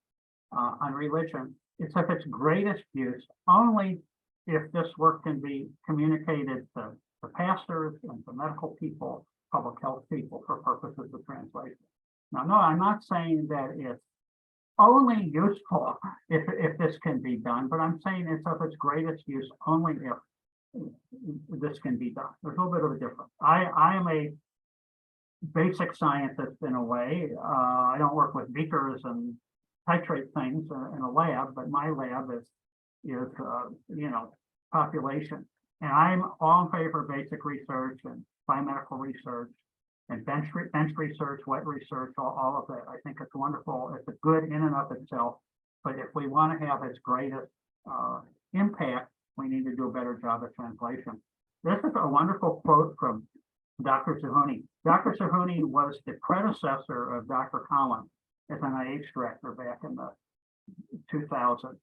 on religion, it's of its greatest use only if this work can be communicated to pastors and to medical people, public health people for purposes of translation. Now, no, I'm not saying that it's only useful if this can be done, but I'm saying it's of its greatest use only if this can be done. There's a little bit of a difference. I am a basic scientist in a way. I don't work with beakers and titrate things in a lab, but my lab is population. And I'm all in favor of basic research and biomedical research and bench research, wet research, all of that. I think it's wonderful. It's a good in and of itself. But if we want to have its greatest impact, we need to do a better job at translation. This is a wonderful quote from Dr. Zahuni. Dr. Zahuni was the predecessor of Dr. Collins as an NIH director back in the 2000s.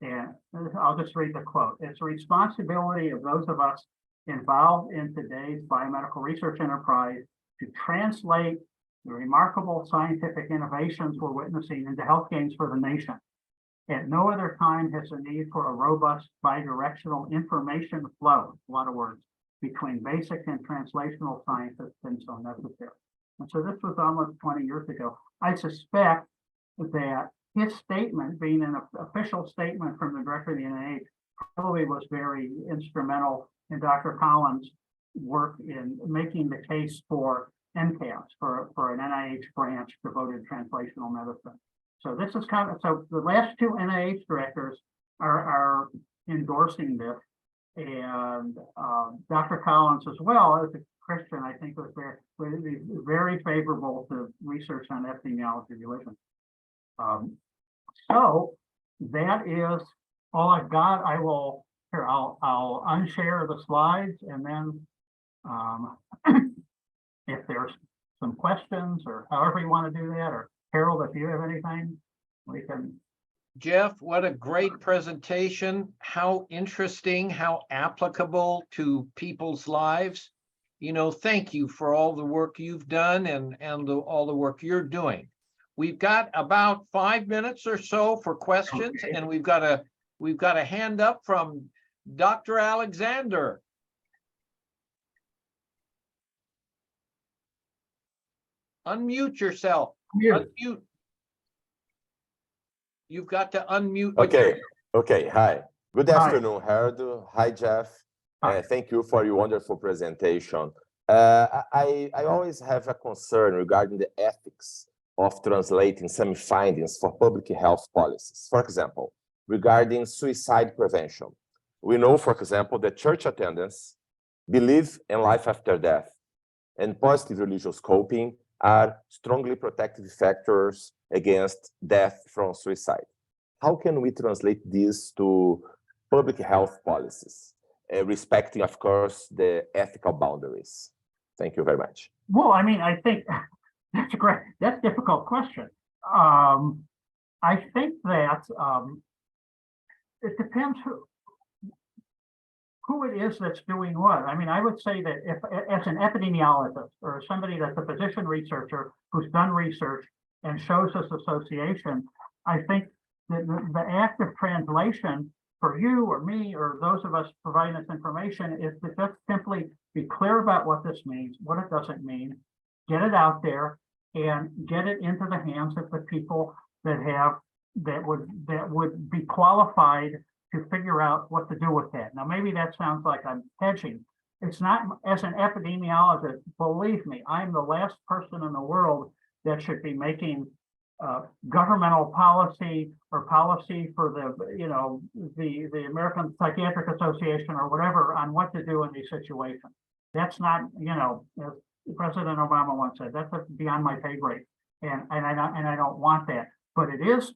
And I'll just read the quote. It's the responsibility of those of us involved in today's biomedical research enterprise to translate the remarkable scientific innovations we're witnessing into health gains for the nation. At no other time has the need for a robust bidirectional information flow, a lot of words, between basic and translational scientists been so necessary. And so this was almost 20 years ago. I suspect that his statement, being an official statement from the director of the NIH, probably was very instrumental in Dr. Collins' work in making the case for NCAPS, for an NIH branch devoted to translational medicine. So this is so the last two NIH directors are endorsing this, and Dr. Collins as well, as a Christian, I think was very favorable to research on epidemiology religion. So that is all I've got. I'll unshare the slides, and then if there's some questions or however you want to do that, or Harold, if you have anything, we can. Jeff, what a great presentation. How interesting, how applicable to people's lives. Thank you for all the work you've done and all the work you're doing. We've got about 5 minutes or so for questions, okay. And we've got a hand up from Dr. Alexander. Unmute yourself. Unmute. You've got to unmute. Okay. Hi. Good afternoon, Harold. Hi, Jeff. Thank you for your wonderful presentation. I always have a concern regarding the ethics of translating some findings for public health policies. For example, regarding suicide prevention. We know, for example, that church attendance, belief in life after death, and positive religious coping are strongly protective factors against death from suicide. How can we translate this to public health policies, respecting, of course, the ethical boundaries? Thank you very much. Well, I mean, I think that's a difficult question. I think that it depends who it is that's doing what. I mean, I would say that if, as an epidemiologist or somebody that's a physician researcher who's done research and shows this association, I think that the act of translation for you or me or those of us providing this information is to just simply be clear about what this means, what it doesn't mean, get it out there and get it into the hands of the people that would be qualified to figure out what to do with that. Now, maybe that sounds like I'm hedging. It's not. As an epidemiologist, believe me, I'm the last person in the world that should be making governmental policy or policy for the American Psychiatric Association or whatever on what to do in these situations. That's not, as President Obama once said, that's beyond my pay grade, and I don't want that. But it is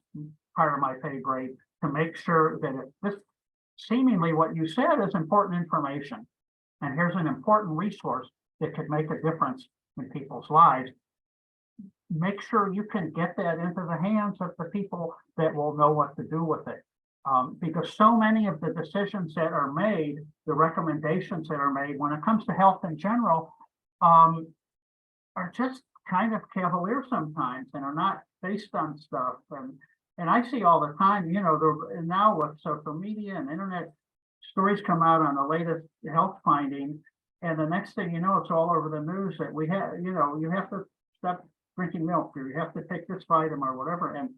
part of my pay grade to make sure that if this seemingly what you said is important information, and here's an important resource that could make a difference in people's lives, make sure you can get that into the hands of the people that will know what to do with it. Because so many of the decisions that are made, the recommendations that are made when it comes to health in general, are just kind of cavalier sometimes and are not based on stuff. And I see all the time, now with social media and internet, stories come out on the latest health findings, and the next thing you know, it's all over the news that we have, you have to stop drinking milk, or you have to take this vitamin or whatever, and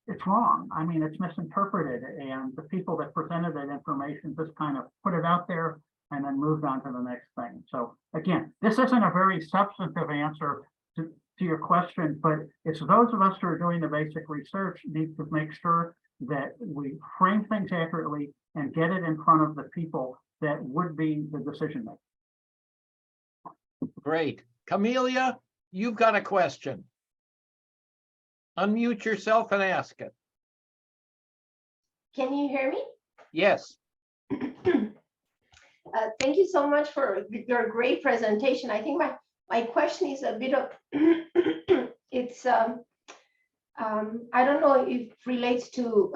it's wrong. I mean, it's misinterpreted, and the people that presented that information just kind of put it out there and then moved on to the next thing. So again, this isn't a very substantive answer to your question, but it's those of us who are doing the basic research need to make sure that we frame things accurately and get it in front of the people that would be the decision maker. Great. Camelia, you've got a question. Unmute yourself and ask it. Can you hear me? Yes. Thank you so much for your great presentation. I think my question is a bit of, it's, I don't know if it relates to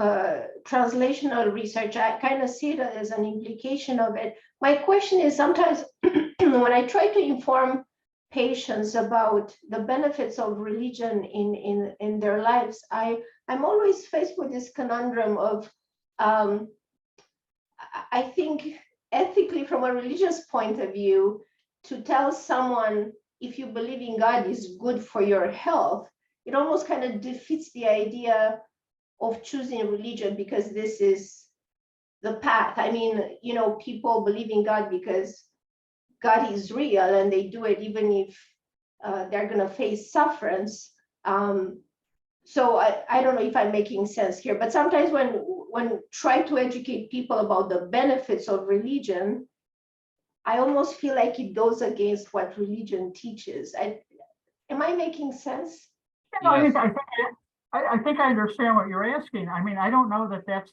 translational research. I kind of see it as an implication of it. My question is sometimes when I try to inform patients about the benefits of religion in their lives, I'm always faced with this conundrum of, I think ethically from a religious point of view, to tell someone if you believe in God is good for your health, it almost kind of defeats the idea of choosing religion because this is the path. I mean, people believe in God because God is real and they do it even if they're going to face sufferance. So I don't know if I'm making sense here, but sometimes when try to educate people about the benefits of religion, I almost feel like it goes against what religion teaches. Am I making sense? Yes. I think I understand what you're asking. I mean, I don't know that that's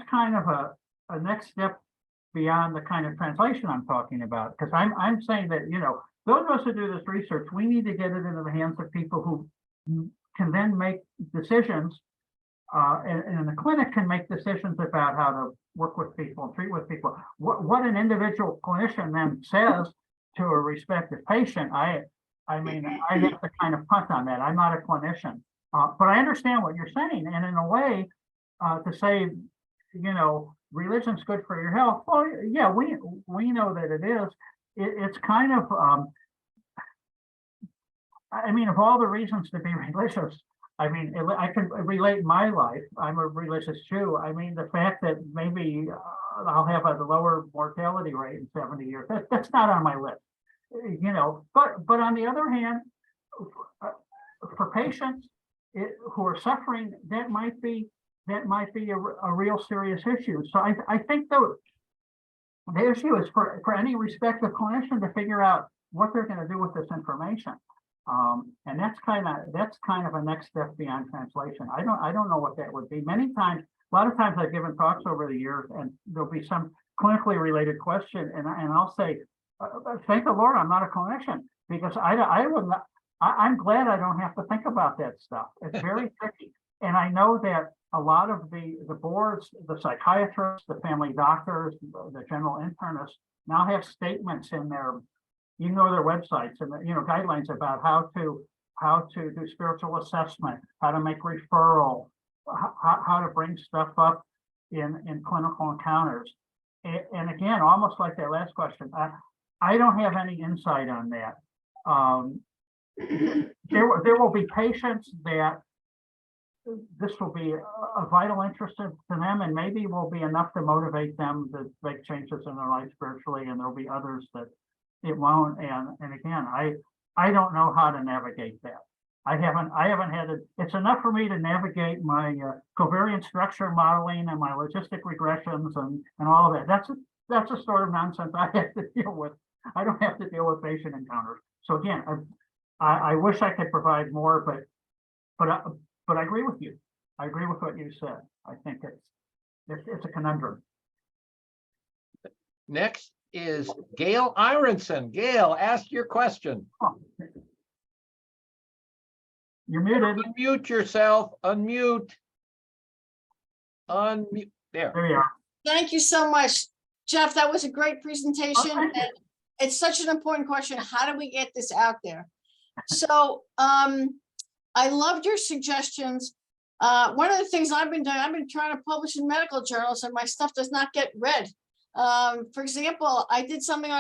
kind of a next step beyond the kind of translation I'm talking about, because I'm saying that, those of us who do this research, we need to get it into the hands of people who can then make decisions, and the clinic can make decisions about how to work with people and treat with people. What an individual clinician then says to a respective patient, I mean, I have to kind of punt on that. I'm not a clinician, but I understand what you're saying. And in a way, to say, religion's good for your health. Well, yeah, we know that it is. It's kind of, I mean, of all the reasons to be religious, I mean, I can relate my life. I'm a religious Jew. I mean, the fact that maybe I'll have a lower mortality rate in 70 years, that's not on my list. But on the other hand, for patients who are suffering, that might be a real serious issue. So I think the issue is for any respective clinician to figure out what they're going to do with this information, and that's kind of a next step beyond translation. I don't know what that would be. A lot of times I've given talks over the years, and there'll be some clinically related question, and I'll say, thank the Lord I'm not a clinician, because I'm glad I don't have to think about that stuff. It's very tricky. And I know that a lot of the boards, the psychiatrists, the family doctors, the general internists now have statements in their, you can go to their websites and, guidelines about how to do spiritual assessment, how to make referral, how to bring stuff up in clinical encounters. And again, almost like that last question, I don't have any insight on that. There will be patients that this will be a vital interest to them, and maybe will be enough to motivate them to make changes in their life spiritually, and there'll be others that it won't. And again, I don't know how to navigate that. I haven't had it. It's enough for me to navigate my covariance structure modeling and my logistic regressions and all of that. That's a sort of nonsense I have to deal with. I don't have to deal with patient encounters. So again, I wish I could provide more, but I agree with you. I agree with what you said. I think it's a conundrum. Next is Gail Ironson. Gail, ask your question. Oh. You're muted. Unmute yourself. Unmute. Unmute. There. There you are. Thank you so much, Jeff. That was a great presentation. thank you. And it's such an important question. How do we get this out there? So I loved your suggestions. One of the things I've been doing, I've been trying to publish in medical journals and my stuff does not get read. For example, I did something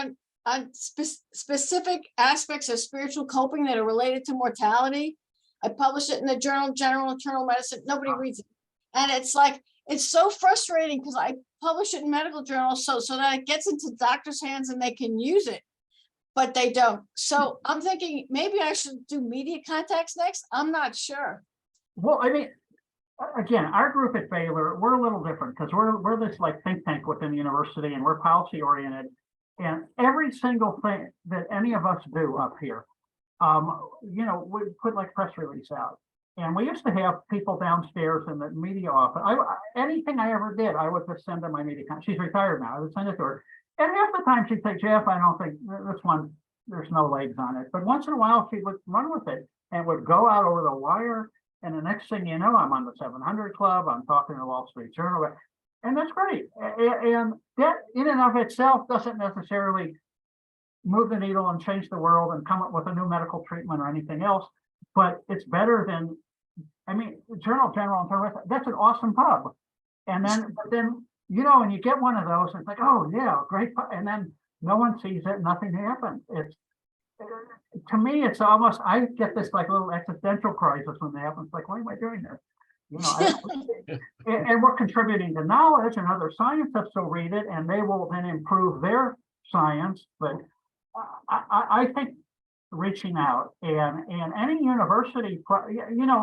on specific aspects of spiritual coping that are related to mortality. I published it in the journal, General Internal Medicine. Nobody reads it. And it's like, it's so frustrating because I publish it in medical journals so that it gets into doctors' hands and they can use it, but they don't. So I'm thinking maybe I should do media contacts next. I'm not sure. Well, I mean, again, our group at Baylor, we're a little different because we're this like think tank within the university and we're policy oriented. And every single thing that any of us do up here, we put like press release out. And we used to have people downstairs in the media office. Anything I ever did, I would just send to my media. She's retired now. I would send it to her. And half the time she'd say, Jeff, I don't think this one, there's no legs on it. But once in a while she would run with it and would go out over the wire. And the next thing you know, I'm on the 700 Club. I'm talking to the Wall Street Journal. And that's great. And that in and of itself doesn't necessarily move the needle and change the world and come up with a new medical treatment or anything else. But it's better than, I mean, General, that's an awesome pub. And then, when you get one of those, it's like, oh yeah, great pub. And then no one sees it, nothing happens. To me, it's almost, I get this like little existential crisis when it happens. Like, why am I doing this? And we're contributing to knowledge, and other scientists will read it and they will then improve their science. But I think reaching out and any university,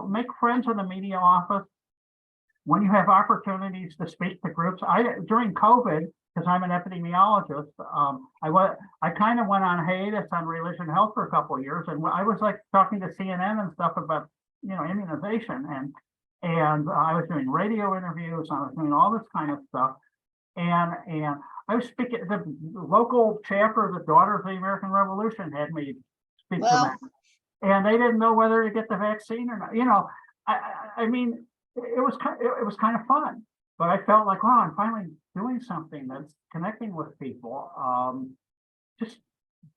make friends in the media office. When you have opportunities to speak to groups, during COVID, because I'm an epidemiologist, I kind of went on hiatus on religion health for a couple of years, and I was like talking to CNN and stuff about immunization, and I was doing radio interviews, I was doing all this kind of stuff, and I was speaking. The local chapter of the Daughters of the American Revolution had me speak to them, and they didn't know whether to get the vaccine or not. I mean, it was kind of fun. But I felt like, wow, I'm finally doing something that's connecting with people. Just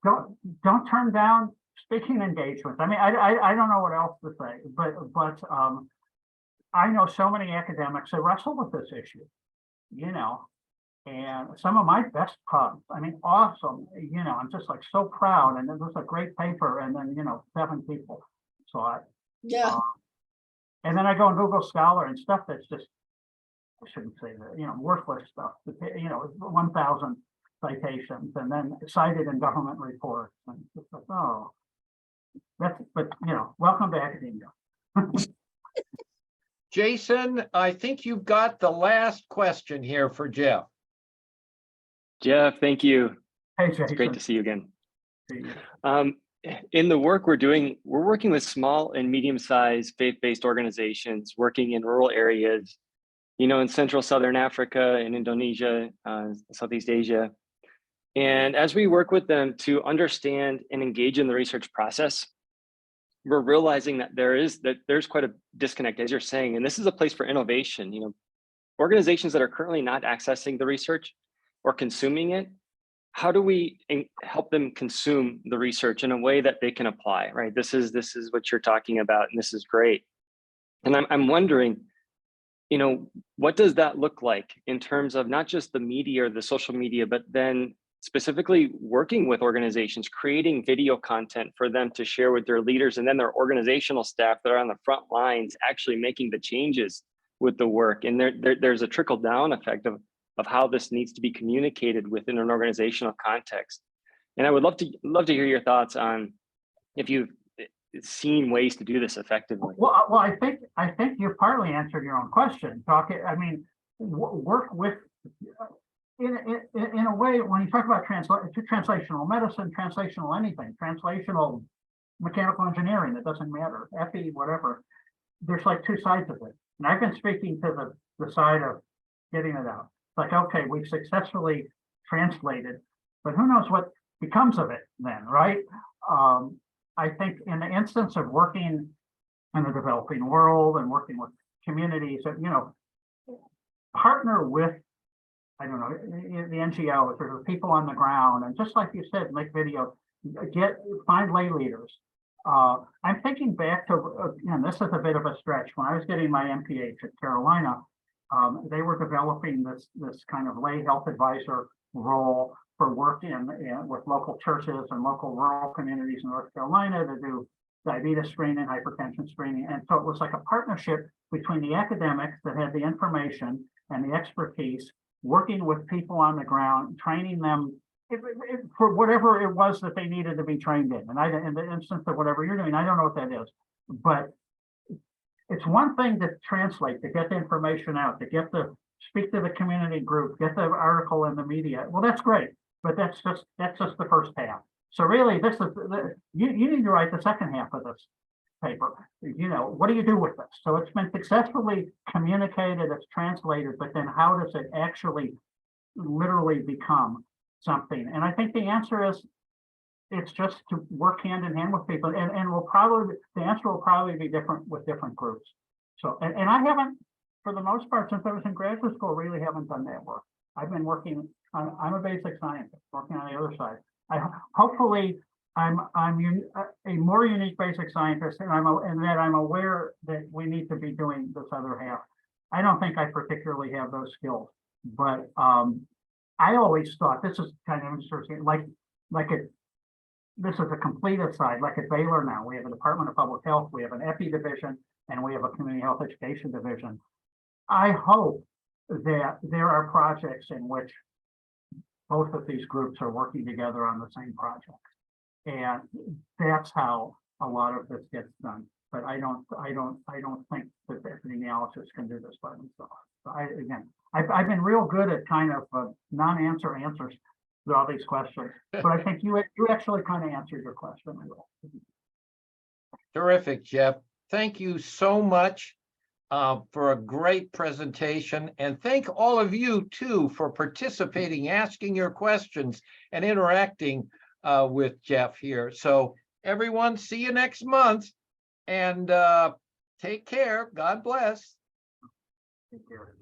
don't turn down speaking engagements. I mean, I don't know what else to say, but I know so many academics that wrestle with this issue, and some of my best pubs. I mean, awesome. I'm just like so proud, and it was a great paper, and then 7 people saw it. Yeah. And then I go on Google Scholar and stuff that's just, I shouldn't say that, worthless stuff, 1,000 citations and then cited in government reports. And it's like, oh, welcome to academia. Jason, I think you've got the last question here for Jeff. Jeff, thank you. Hey, Jason. It's great to see you again. See you. In the work we're doing, we're working with small and medium-sized faith-based organizations working in rural areas, in Central Southern Africa, in Indonesia, Southeast Asia. And as we work with them to understand and engage in the research process, we're realizing that there's quite a disconnect, as you're saying, and this is a place for innovation. You know, organizations that are currently not accessing the research or consuming it, how do we help them consume the research in a way that they can apply, right? This is what you're talking about, and this is great. And I'm wondering, you know, what does that look like in terms of not just the media or the social media, but then specifically working with organizations, creating video content for them to share with their leaders, and then their organizational staff that are on the front lines actually making the changes with the work. And there's a trickle down effect of how this needs to be communicated within an organizational context. And I would love to hear your thoughts on if you've seen ways to do this effectively. Well, I think you partly answered your own question. I mean, work with, in a way, when you talk about translational medicine, translational anything, translational mechanical engineering, it doesn't matter, epi, whatever, there's like two sides of it. And I've been speaking to the side of getting it out. Like, okay, we've successfully translated, but who knows what becomes of it then, right? I think in the instance of working in the developing world and working with communities, you know, partner with, I don't know, the NGOs or the people on the ground, and just like you said, make video, find lay leaders. I'm thinking back to, and this is a bit of a stretch, when I was getting my MPH at Carolina, they were developing this kind of lay health advisor role for work with local churches and local rural communities in North Carolina to do diabetes screening, hypertension screening. And so it was like a partnership between the academics that had the information and the expertise, working with people on the ground, training them for whatever it was that they needed to be trained in. And in the instance of whatever you're doing, I don't know what that is, but it's one thing to translate, to get the information out, to speak to the community group, get the article in the media. Well, that's great, but that's just the first half. So really, this is you need to write the second half of this paper. You know, what do you do with this? So it's been successfully communicated, it's translated, but then how does it actually literally become something? And I think the answer is it's just to work hand in hand with people, and the answer will probably be different with different groups. So, and I haven't, for the most part, since I was in graduate school, really haven't done that work. I've been working on, I'm a basic scientist, working on the other side. Hopefully I'm a more unique basic scientist, and that I'm aware that we need to be doing this other half. I don't think I particularly have those skills, but I always thought this is kind of interesting, this is a complete aside, like at Baylor now, we have a Department of Public Health, we have an EPI division, and we have a community health education division. I hope that there are projects in which both of these groups are working together on the same project. And that's how a lot of this gets done. But I don't think that the epidemiologists can do this by themselves. So I've been real good at kind of non-answer answers to all these questions, but I think you actually kind of answered your question. Terrific, Jeff. Thank you so much for a great presentation, and thank all of you too for participating, asking your questions, and interacting with Jeff here. So everyone, see you next month, and take care. God bless. Take care.